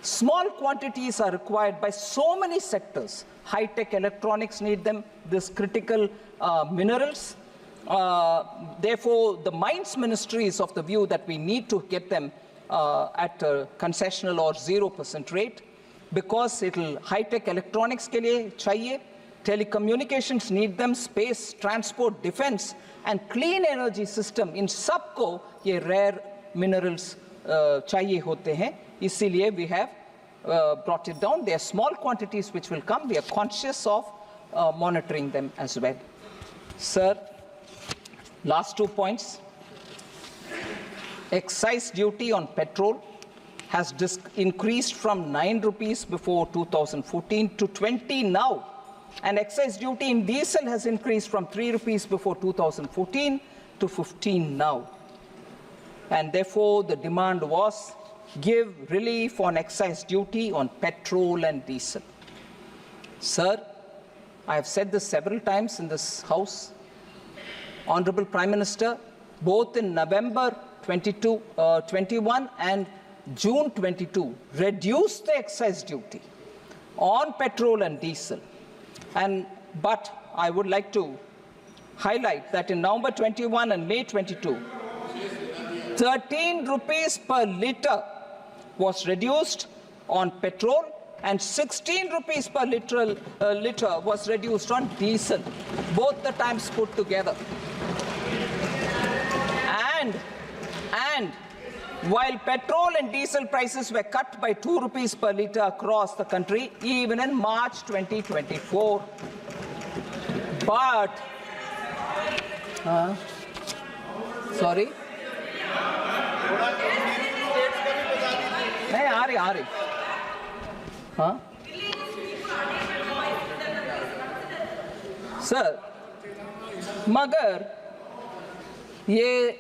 Small quantities are required by so many sectors. High-tech electronics need them, this critical minerals. Therefore, the Mines Ministry is of the view that we need to get them at a concessional or 0% rate because it'll high-tech electronics ke liye chahiye, telecommunications need them, space, transport, defense, and clean energy system. In सबको ये rare minerals chahiye hote hain. इसीलिए we have brought it down. There are small quantities which will come. We are conscious of monitoring them as well. Sir, last 2 points. Excise duty on petrol has increased from 9 rupees before 2014 to 20 now. And excise duty in diesel has increased from 3 rupees before 2014 to 15 now. And therefore, the demand was give relief on excise duty on petrol and diesel. Sir, I have said this several times in this House. Honorable Prime Minister, both in November 21 and June 22, reduced the excise duty on petrol and diesel. But I would like to highlight that in November 21 and May 22, 13 rupees per litre was reduced on petrol and 16 rupees per litre was reduced on diesel, both the times put together. And while petrol and diesel prices were cut by 2 rupees per litre across the country, even in March 2024. But, sorry? नहीं आ रही हाँ sir मगर ये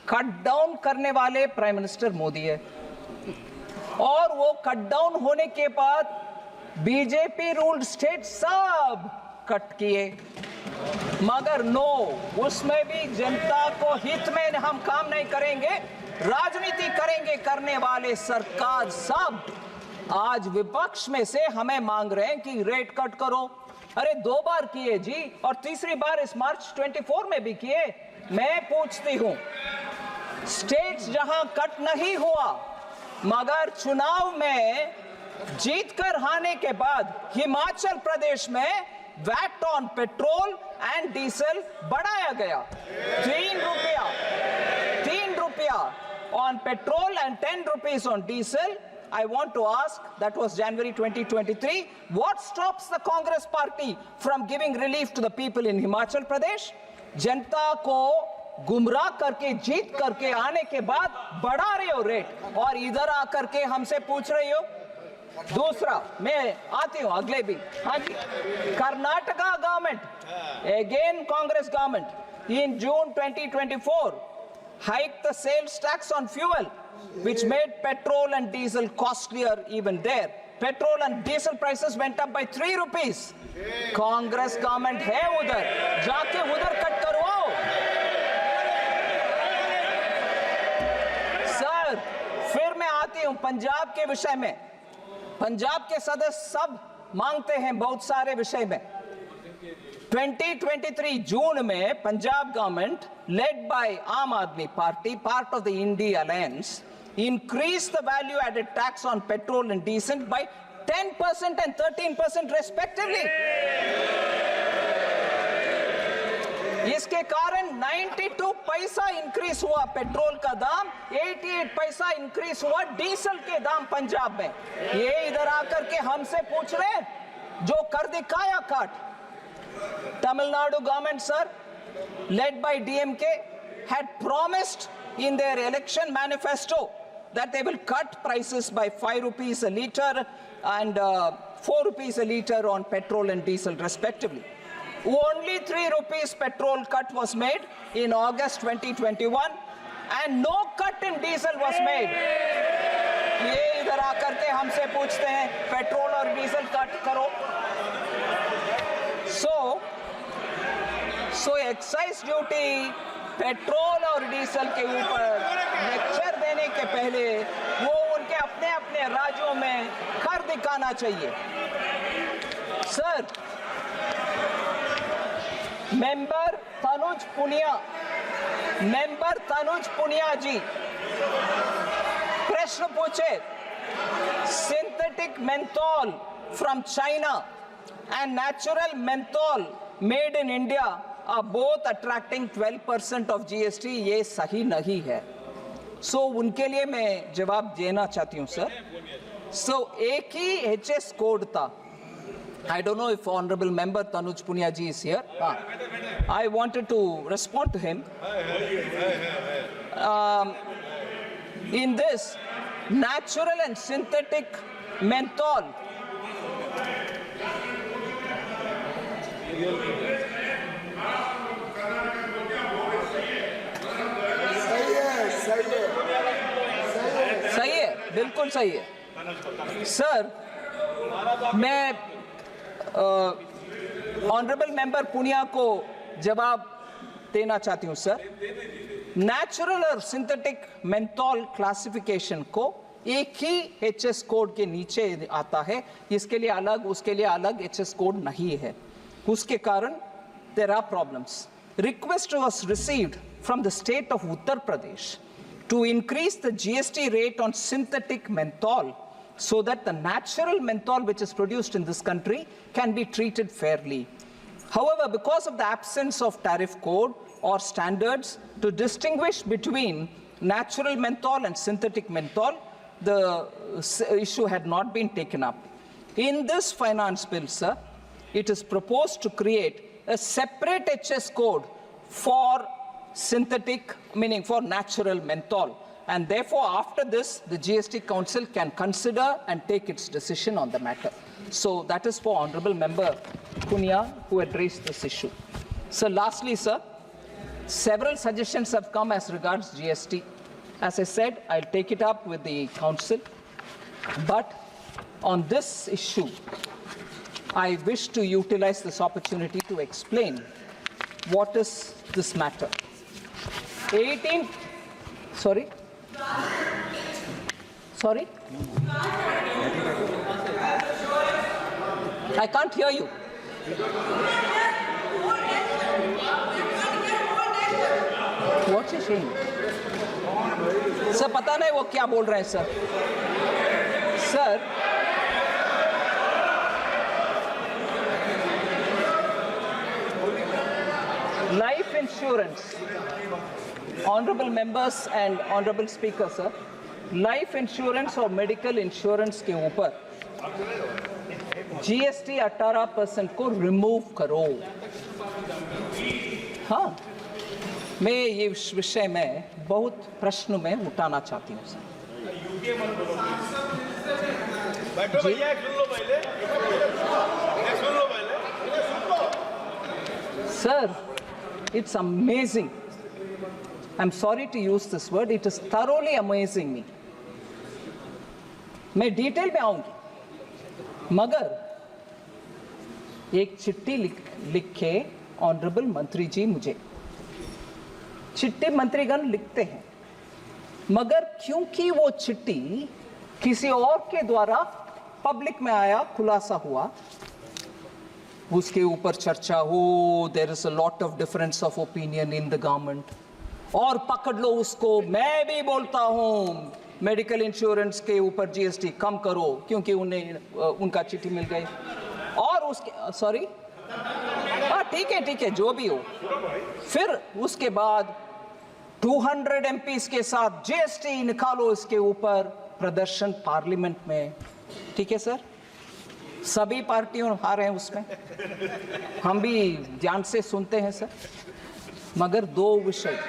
cut down करने वाले prime minister Modi है और वो कट डाउन होने के बाद बीजेपी रूल्ड स्टेट सब कट किए मगर नो उसमें भी जनता को हित में हम काम नहीं करेंगे राजनीति करेंगे करने वाले सरकार सब आज विपक्ष में से हमें मांग रहे हैं कि रेट कट करो. अरे 2 बार किए जी और तीसरी बार इस मार्च 24 में भी किए. मैं पूछती हूं स्टेट्स जहां कट नहीं हुआ मगर चुनाव में जीतकर हारने के बाद हिमाचल प्रदेश में VAT on petrol and diesel बढ़ाया गया 3 रुपया on petrol and 10 rupees on diesel. I want to ask, that was January 2023, what stops the Congress party from giving relief to the people in Himachal Pradesh? जनता को गुमराह करके जीत करके आने के बाद बढ़ा रहे हो रेट और इधर आकर के हमसे पूछ रही हो. दूसरा मैं आती हूं अगले भी. हाँ जी, Karnataka government, again Congress government, in June 2024 hiked the sales tax on fuel, which made petrol and diesel costlier even there. Petrol and diesel prices went up by 3 rupees. Congress government है उधर, जाके उधर कट करवाओ. सर, फिर मैं आती हूं पंजाब के विषय में. पंजाब के सदस्य सब मांगते हैं बहुत सारे विषय में। 2023 जून में Punjab government led by Aam Aadmi Party, part of the India Alliance, increased the value added tax on petrol and diesel by 10% and 13% respectively. इसके कारण 92 पैसा इंक्रीज हुआ पेट्रोल का दाम, 88 पैसा इंक्रीज हुआ डीजल के दाम पंजाब में। ये इधर आकर के हमसे पूछ रहे हैं जो कर दिखाया काट। Tamil Nadu government sir, led by DMK, had promised in their election manifesto that they will cut prices by 5 rupees a litre and 4 rupees a litre on petrol and diesel respectively. Only 3 rupees petrol cut was made in August 2021 and no cut in diesel was made. ये इधर आकर के हमसे पूछते हैं petrol और diesel cut करो। So excise duty petrol और डीजल के ऊपर लेक्चर देने के पहले वो उनके अपने अपने राज्यों में कर दिखाना चाहिए। सर, मेंबर तनुज पुनिया जी प्रश्न पूछे, synthetic menthol from China and natural menthol made in India are both attracting 12% of GST. ये सही नहीं है। So उनके लिए मैं जवाब देना चाहती हूँ सर। So एक ही HS कोड था। I don't know if Honorable Member Tanuj Punia ji is here. I wanted to respond to him. In this, natural and synthetic menthol सही है, बिल्कुल सही है सर। मैं ऑनरेबल मेंबर पुनिया को जवाब देना चाहती हूं सर। नेचुरल और सिंथेटिक मेंथोल क्लासिफिकेशन को एक ही एचएस कोड के नीचे आता है, इसके लिए अलग उसके लिए अलग एचएस कोड नहीं है। उसके कारण there are problems. Request was received from the state of Uttar Pradesh to increase the GST rate on synthetic menthol so that the natural menthol which is produced in this country can be treated fairly. However, because of the absence of tariff code or standards to distinguish between natural menthol and synthetic menthol, the issue had not been taken up. In this finance bill, sir, it is proposed to create a separate HS code for synthetic, meaning for natural menthol. And therefore, after this, the GST Council can consider and take its decision on the matter. So that is for Honorable Member Punia, who had raised this issue. So lastly, sir, several suggestions have come as regards GST. As I said, I'll take it up with the Council. But on this issue, I wish to utilize this opportunity to explain what is this matter. Sorry? I can't hear you. What's he saying? Sir, पता नहीं वो क्या बोल रहे हैं sir. Sir, life insurance, honorable members and honorable speaker, sir, life insurance और medical insurance के ऊपर GST 18% को रिमूव करो. हाँ, मैं ये विषय में बहुत प्रश्न में उठाना चाहती हूँ sir. Sir, it's amazing. I'm sorry to use this word. It is thoroughly amazing me. मैं डिटेल में आऊंगी, मगर एक चिट्ठी लिखे ऑनरेबल मंत्री जी मुझे, चिट्ठी मंत्रीगण लिखते हैं, मगर क्योंकि वो चिट्ठी किसी और के द्वारा पब्लिक में आया, खुलासा हुआ, उसके ऊपर चर्चा हो, there is a lot of difference of opinion in the government, और पकड़ लो उसको। मैं भी बोलता हूं मेडिकल इंश्योरेंस के ऊपर जीएसटी कम करो, क्योंकि उन्हें उनका चिट्ठी मिल गई, और उसके सॉरी ठीक है जो भी हो। फिर उसके बाद 200 एमपीस के साथ जीएसटी निकालो इसके ऊपर, प्रदर्शन पार्लियामेंट में। ठीक है सर, सभी पार्टियों हारे हैं उसमें, हम भी ध्यान से सुनते हैं सर, मगर दो विषय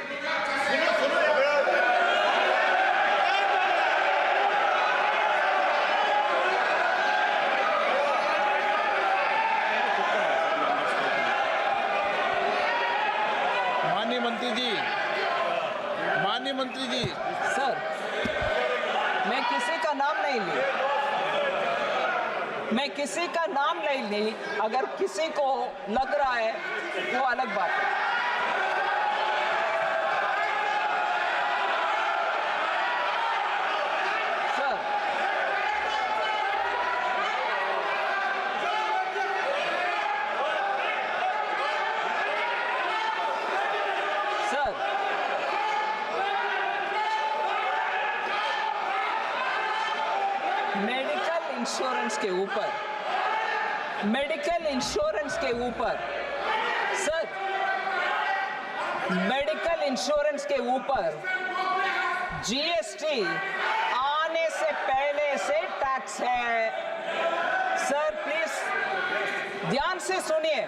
माननीय मंत्री जी सर, मैं किसी का नाम नहीं ली, मैं किसी का नाम नहीं ली। अगर किसी को लग रहा है वो अलग बात है। सर, सर मेडिकल इंश्योरेंस के ऊपर सर, मेडिकल इंश्योरेंस के ऊपर जीएसटी आने से पहले से टैक्स है। सर प्लीज ध्यान से सुनिए,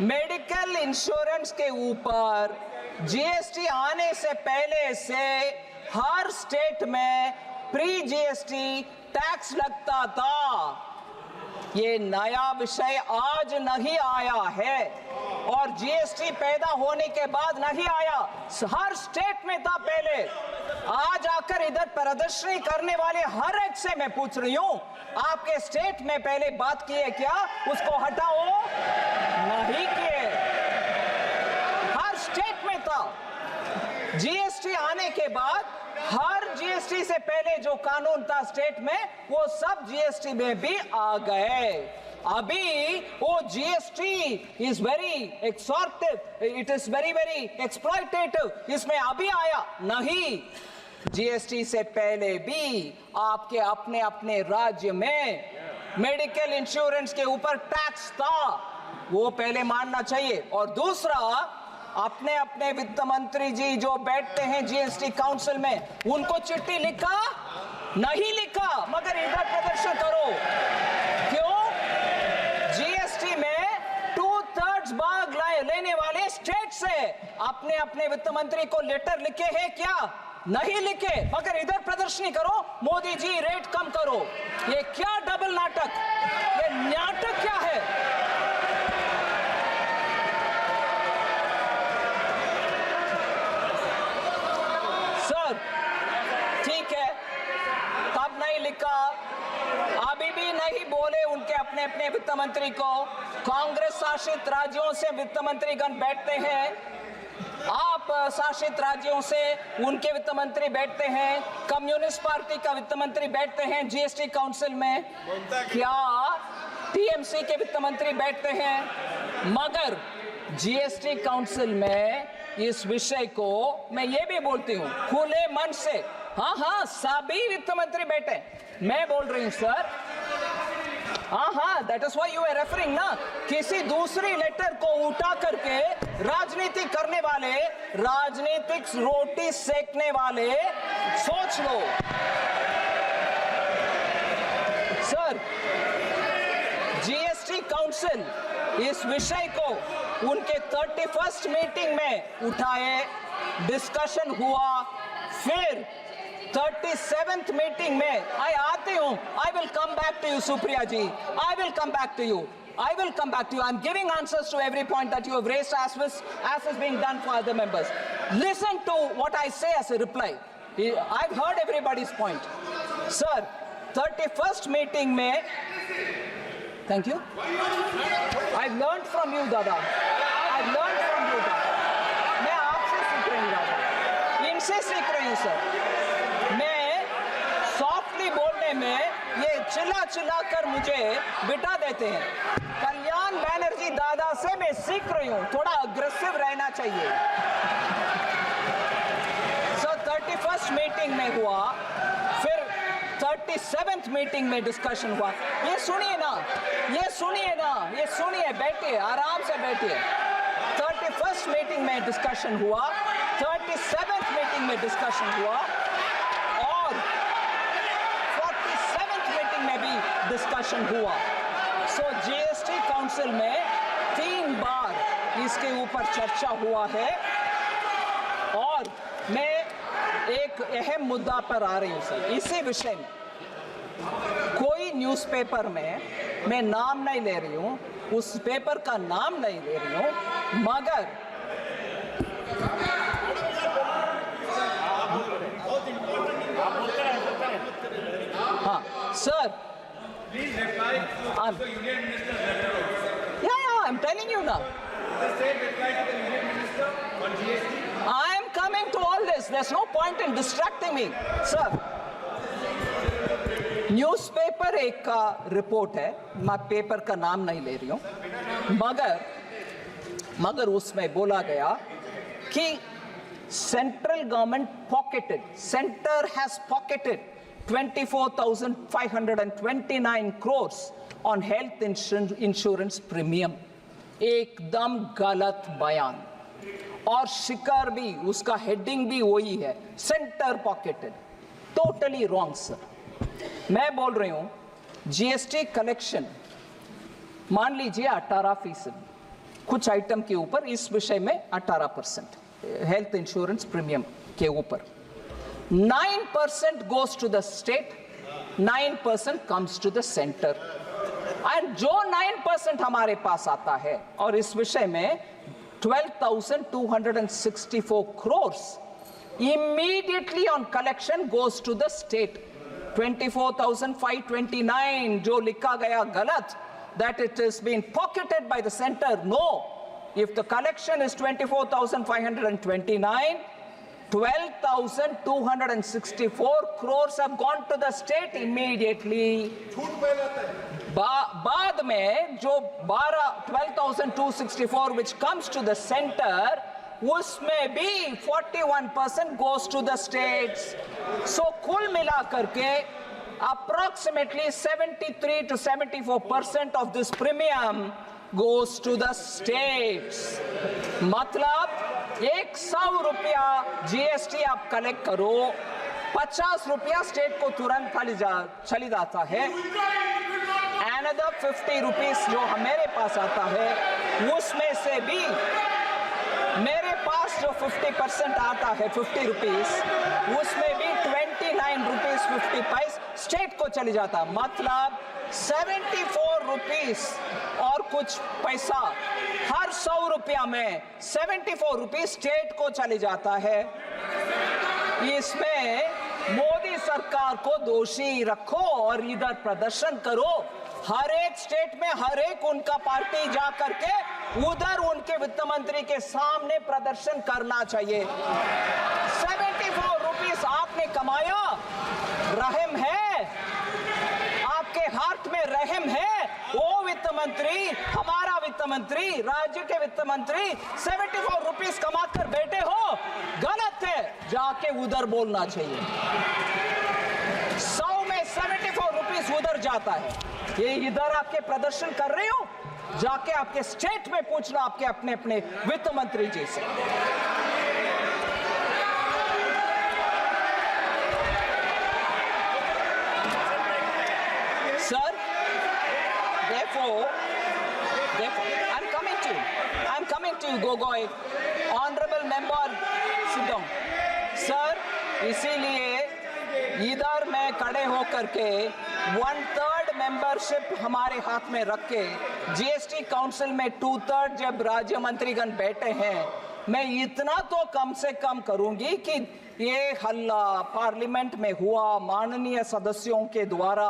मेडिकल इंश्योरेंस के ऊपर जीएसटी आने से पहले से हर स्टेट में प्री जीएसटी टैक्स लगता था। ये नया विषय आज नहीं आया है, और जीएसटी पैदा होने के बाद नहीं आया, हर स्टेट में था पहले। आज आकर इधर प्रदर्शनी करने वाले हर एक से मैं पूछ रही हूं, आपके स्टेट में पहले बात की है क्या? उसको हटाओ, नहीं किए, हर स्टेट में था। जीएसटी आने के बाद हर जीएसटी से पहले जो कानून था स्टेट में, वो सब जीएसटी में भी आ गए। अभी वो GST is very extortive, it is very exploitative, इसमें अभी आया नहीं। जीएसटी से पहले भी आपके अपने अपने राज्य में मेडिकल इंश्योरेंस के ऊपर टैक्स था, वो पहले मानना चाहिए। और दूसरा, अपने अपने वित्त मंत्री जी जो बैठते हैं जीएसटी काउंसिल में, उनको चिट्ठी लिखा नहीं लिखा, मगर इधर प्रदर्शन करो। क्यों? जीएसटी में 2/3 भाग लेने वाले स्टेट से अपने अपने वित्त मंत्री को लेटर लिखे हैं क्या? नहीं लिखे, मगर इधर प्रदर्शनी करो, मोदी जी रेट कम करो। ये क्या डबल नाटक, ये नाटक क्या है? ठीक है, तब नहीं लिखा, अभी भी नहीं बोले उनके अपने अपने वित्त मंत्री को। कांग्रेस शासित राज्यों से वित्त मंत्रीगण बैठते हैं, आप शासित राज्यों से उनके वित्त मंत्री बैठते हैं, कम्युनिस्ट पार्टी का वित्त मंत्री बैठते हैं जीएसटी काउंसिल में, क्या टीएमसी के वित्त मंत्री बैठते हैं? मगर जीएसटी काउंसिल में इस विषय को मैं ये भी बोलती हूँ खुले मन से, हाँ सभी वित्त मंत्री बैठे, मैं बोल रही हूँ सर, हाँ that is why you are referring ना, किसी दूसरी लेटर को उठा करके राजनीति करने वाले, राजनीतिक रोटी सेकने वाले, सोच लो सर। जीएसटी काउंसिल इस विषय को उनके 31st मीटिंग में उठाए, डिस्कशन हुआ, फिर 37th मीटिंग में आई आती हूं, I will come back to you Supriya ji, I will come back to you, I will come back to you. I'm giving answers to every point that you have raised as is being done for other members. Listen to what I say as a reply. I've heard everybody's point. Sir, 31st meeting mein, thank you. I've learned from you, Dada. I've learned from you, Dada. मैं आपसे सीख रही हूँ दादा, इनसे सीख रही हूँ सर। मैं सॉफ्टली बोलने में ये चिल्ला चिल्ला कर मुझे बिठा देते हैं। कल्याण बैनर्जी दादा से मैं सीख रही हूँ, थोड़ा अग्रेसिव रहना चाहिए। सो 31st मीटिंग में हुआ, फिर 37th मीटिंग में डिस्कशन हुआ। ये सुनिए ना, ये सुनिए ना, ये सुनिए, बैठिए, आराम से बैठिए। 31st मीटिंग में डिस्कशन हुआ, 37th मीटिंग में डिस्कशन हुआ और 47th मीटिंग में भी डिस्कशन हुआ। सो जीएसटी काउंसिल में 3 बार इसके ऊपर चर्चा हुआ है और मैं एक अहम मुद्दा पर आ रही हूं सर। इसी विषय में कोई न्यूज़पेपर में मैं नाम नहीं ले रही हूं, उस पेपर का नाम नहीं ले रही हूं, मगर हाँ sir, Please reply to the Union Minister's letter. yeah, I'm telling you now. The state reply to the Union Minister on GST. I am coming to all this. There's no point in distracting me, sir. Newspaper एक का report है, मैं paper का नाम नहीं ले रही हूँ, मगर उसमें बोला गया कि central government pocketed, centre has pocketed 24,529 crores on health insurance premium। एकदम गलत बयान, और शिकार भी, उसका हेडिंग भी वही है, centre pocketed, totally wrong sir. मैं बोल रही हूं जीएसटी कलेक्शन मान लीजिए 18%, कुछ आइटम के ऊपर, इस विषय में 18% हेल्थ इंश्योरेंस प्रीमियम के ऊपर, 9% goes to the state, 9% comes to the center, and जो 9% हमारे पास आता है, और इस विषय में 12,264 crores immediately on collection goes to the state। 24,529 जो लिखा गया गलत, that it is being pocketed by the center, no। If the collection is 24,529, 12,264 crores have gone to the state immediately। बाद में जो 12,264 which comes to the center, उसमें भी 41% goes to the states। So कुल मिलाकर के approximately 73 to 74% of this premium goes to the states। मतलब 100 रुपया जीएसटी आप कलेक्ट करो, 50 रुपया स्टेट को तुरंत चली जाता है, another 50 rupees जो मेरे पास आता है, उसमें से भी मेरे पास जो 50% आता है 50 रुपीस, उसमें भी 29 रुपीस 50 पैसे स्टेट को चली जाता, मतलब 74 रुपीस और कुछ पैसा हर 100 रुपया में 74 रुपीस स्टेट को चली जाता है। इसमें मोदी सरकार को दोषी रखो और इधर प्रदर्शन करो, हर एक स्टेट में हर एक उनका पार्टी जा करके उधर उनके वित्त मंत्री के सामने प्रदर्शन करना चाहिए। 74 रुपीस आपने कमाया, रहम है आपके हार्ट में, रहम है, वो वित्त मंत्री, हमारा वित्त मंत्री, राज्य के वित्त मंत्री 74 रुपीस कमाकर बैठे हो, गलत है, जाके उधर बोलना चाहिए। 100 में 74 रुपीस उधर जाता है, ये इधर आके प्रदर्शन कर रहे हो, जाके आपके स्टेट में पूछना आपके अपने अपने वित्त मंत्री जी से। Sir, therefore I'm coming to you Gogoi, honorable member, sit down। Sir, इसीलिए इधर मैं खड़े होकर के 1/3 मेंबरशिप हमारे हाथ में रख के जीएसटी काउंसिल में 2/3 जब राज्य मंत्रीगण बैठे हैं, मैं इतना तो कम से कम करूंगी कि ये हल्ला पार्लियामेंट में हुआ, माननीय सदस्यों के द्वारा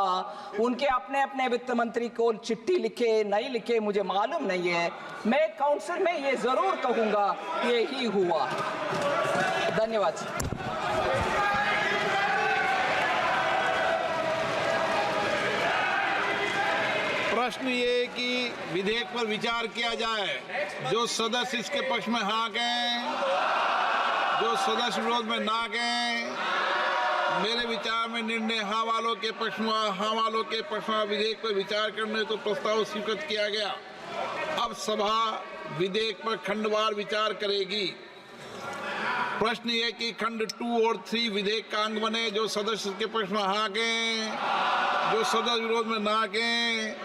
उनके अपने अपने वित्त मंत्री को चिट्ठी लिखे नहीं लिखे मुझे मालूम नहीं है, मैं काउंसिल में ये जरूर कहूंगा ये ही हुआ। धन्यवाद। प्रश्न ये कि विधेयक पर विचार किया जाए। जो सदस्य इसके पक्ष में हाँ कहें, जो सदस्य विरोध में ना कहें। मेरे विचार में निर्णय हाँ वालों के पक्ष में, हाँ वालों के पक्ष में विधेयक पर विचार करने तो प्रस्ताव स्वीकृत किया गया। अब सभा विधेयक पर खंडवार विचार करेगी। प्रश्न ये कि खंड 2 और 3 विधेयक का अंग बने। जो सदस्य के पक्ष में हाँ कहें, जो सदस्य विरोध में ना कहें।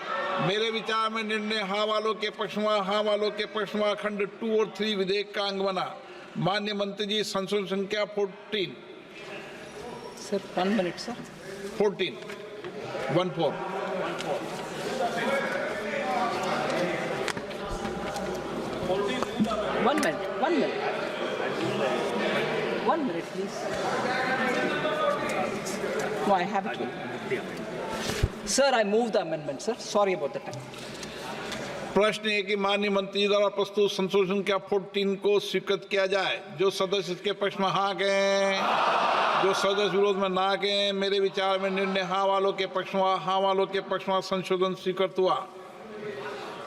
मेरे विचार में निर्णय हाँ वालों के पक्ष में, हाँ वालों के पक्ष में खंड 2 और 3 विधेयक का अंग बना। माननीय मंत्री जी, संशोधन संख्या 14। Sir, 1 minute, sir. 14 14 1 minute, 1 minute. 1 minute, please. No, I have it here. Sir, I move the amendment, sir. Sorry about the time. प्रश्न है कि माननीय मंत्री द्वारा प्रस्तुत संशोधन संख्या 14 को स्वीकृत किया जाए। जो सदस्य इसके पक्ष में हाँ कहें, जो सदस्य विरोध में ना कहें। मेरे विचार में निर्णय हाँ वालों के पक्ष में, हाँ वालों के पक्ष में संशोधन स्वीकृत हुआ।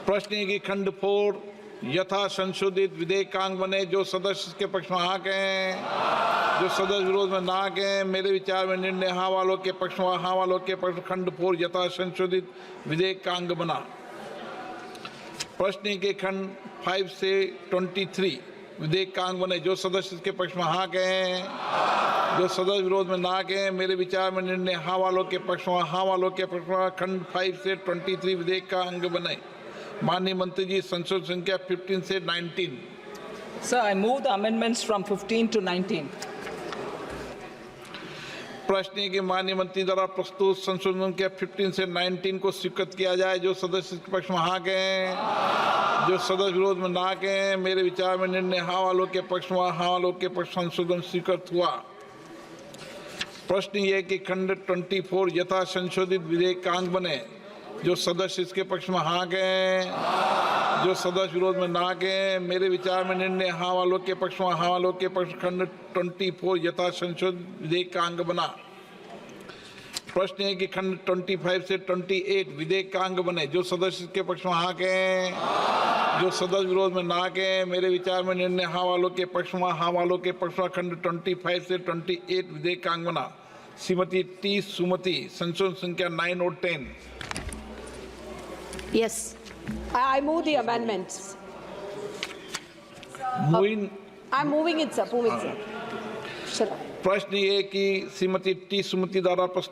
प्रश्न है कि खंड 4 यथा संशोधित विधेयक का अंग बने। जो सदस्य इसके पक्ष में हाँ कहें, जो सदस्य विरोध में ना कहें। मेरे विचार में निर्णय हाँ वालों के पक्ष में, हाँ वालों के पक्ष में खंड 4 यथा संशोधित विधेयक का अंग बना। प्रश्न के खंड 5 से 23 विधेयक का अंग बने। जो सदस्य इसके पक्ष में हाँ कहें, जो सदस्य विरोध में ना कहें। मेरे विचार में निर्णय हाँ वालों के पक्ष में, हाँ वालों के पक्ष में खंड 5 से 23 विधेयक का अंग बने। माननीय मंत्री जी, संशोधन संख्या 15 से 19। Sir, I move the amendments from 15 to 19. प्रश्न है कि माननीय मंत्री द्वारा प्रस्तुत संशोधन संख्या 15 से 19 को स्वीकृत किया जाए। जो सदस्य इसके पक्ष में हाँ कहें, जो सदस्य विरोध में ना कहें। मेरे विचार में निर्णय हाँ वालों के पक्ष में, हाँ वालों के पक्ष संशोधन स्वीकृत हुआ। प्रश्न ये कि खंड 24 यथा संशोधित विधेयक का अंग बने। जो सदस्य इसके पक्ष में हाँ कहें, जो सदस्य विरोध में ना कहें। मेरे विचार में निर्णय हाँ वालों के पक्ष में, हाँ वालों के पक्ष खंड 24 यथा संशोधित विधेयक का अंग बना। प्रश्न है कि खंड 25 से 28 विधेयक का अंग बने। जो सदस्य के पक्ष में हाँ कहें, जो सदस्य विरोध में ना कहें। मेरे विचार में निर्णय हाँ वालों के पक्ष में, हाँ वालों के पक्ष में खंड 25 से 28 विधेयक का अंग बना। श्रीमती टी सुमति, संशोधन संख्या 9 और 10। Yes, I move the amendments. I'm moving it, sir. Moving, sir. Sure. प्रश्न ये कि श्रीमती टी सुमति द्वारा प्रस्तुत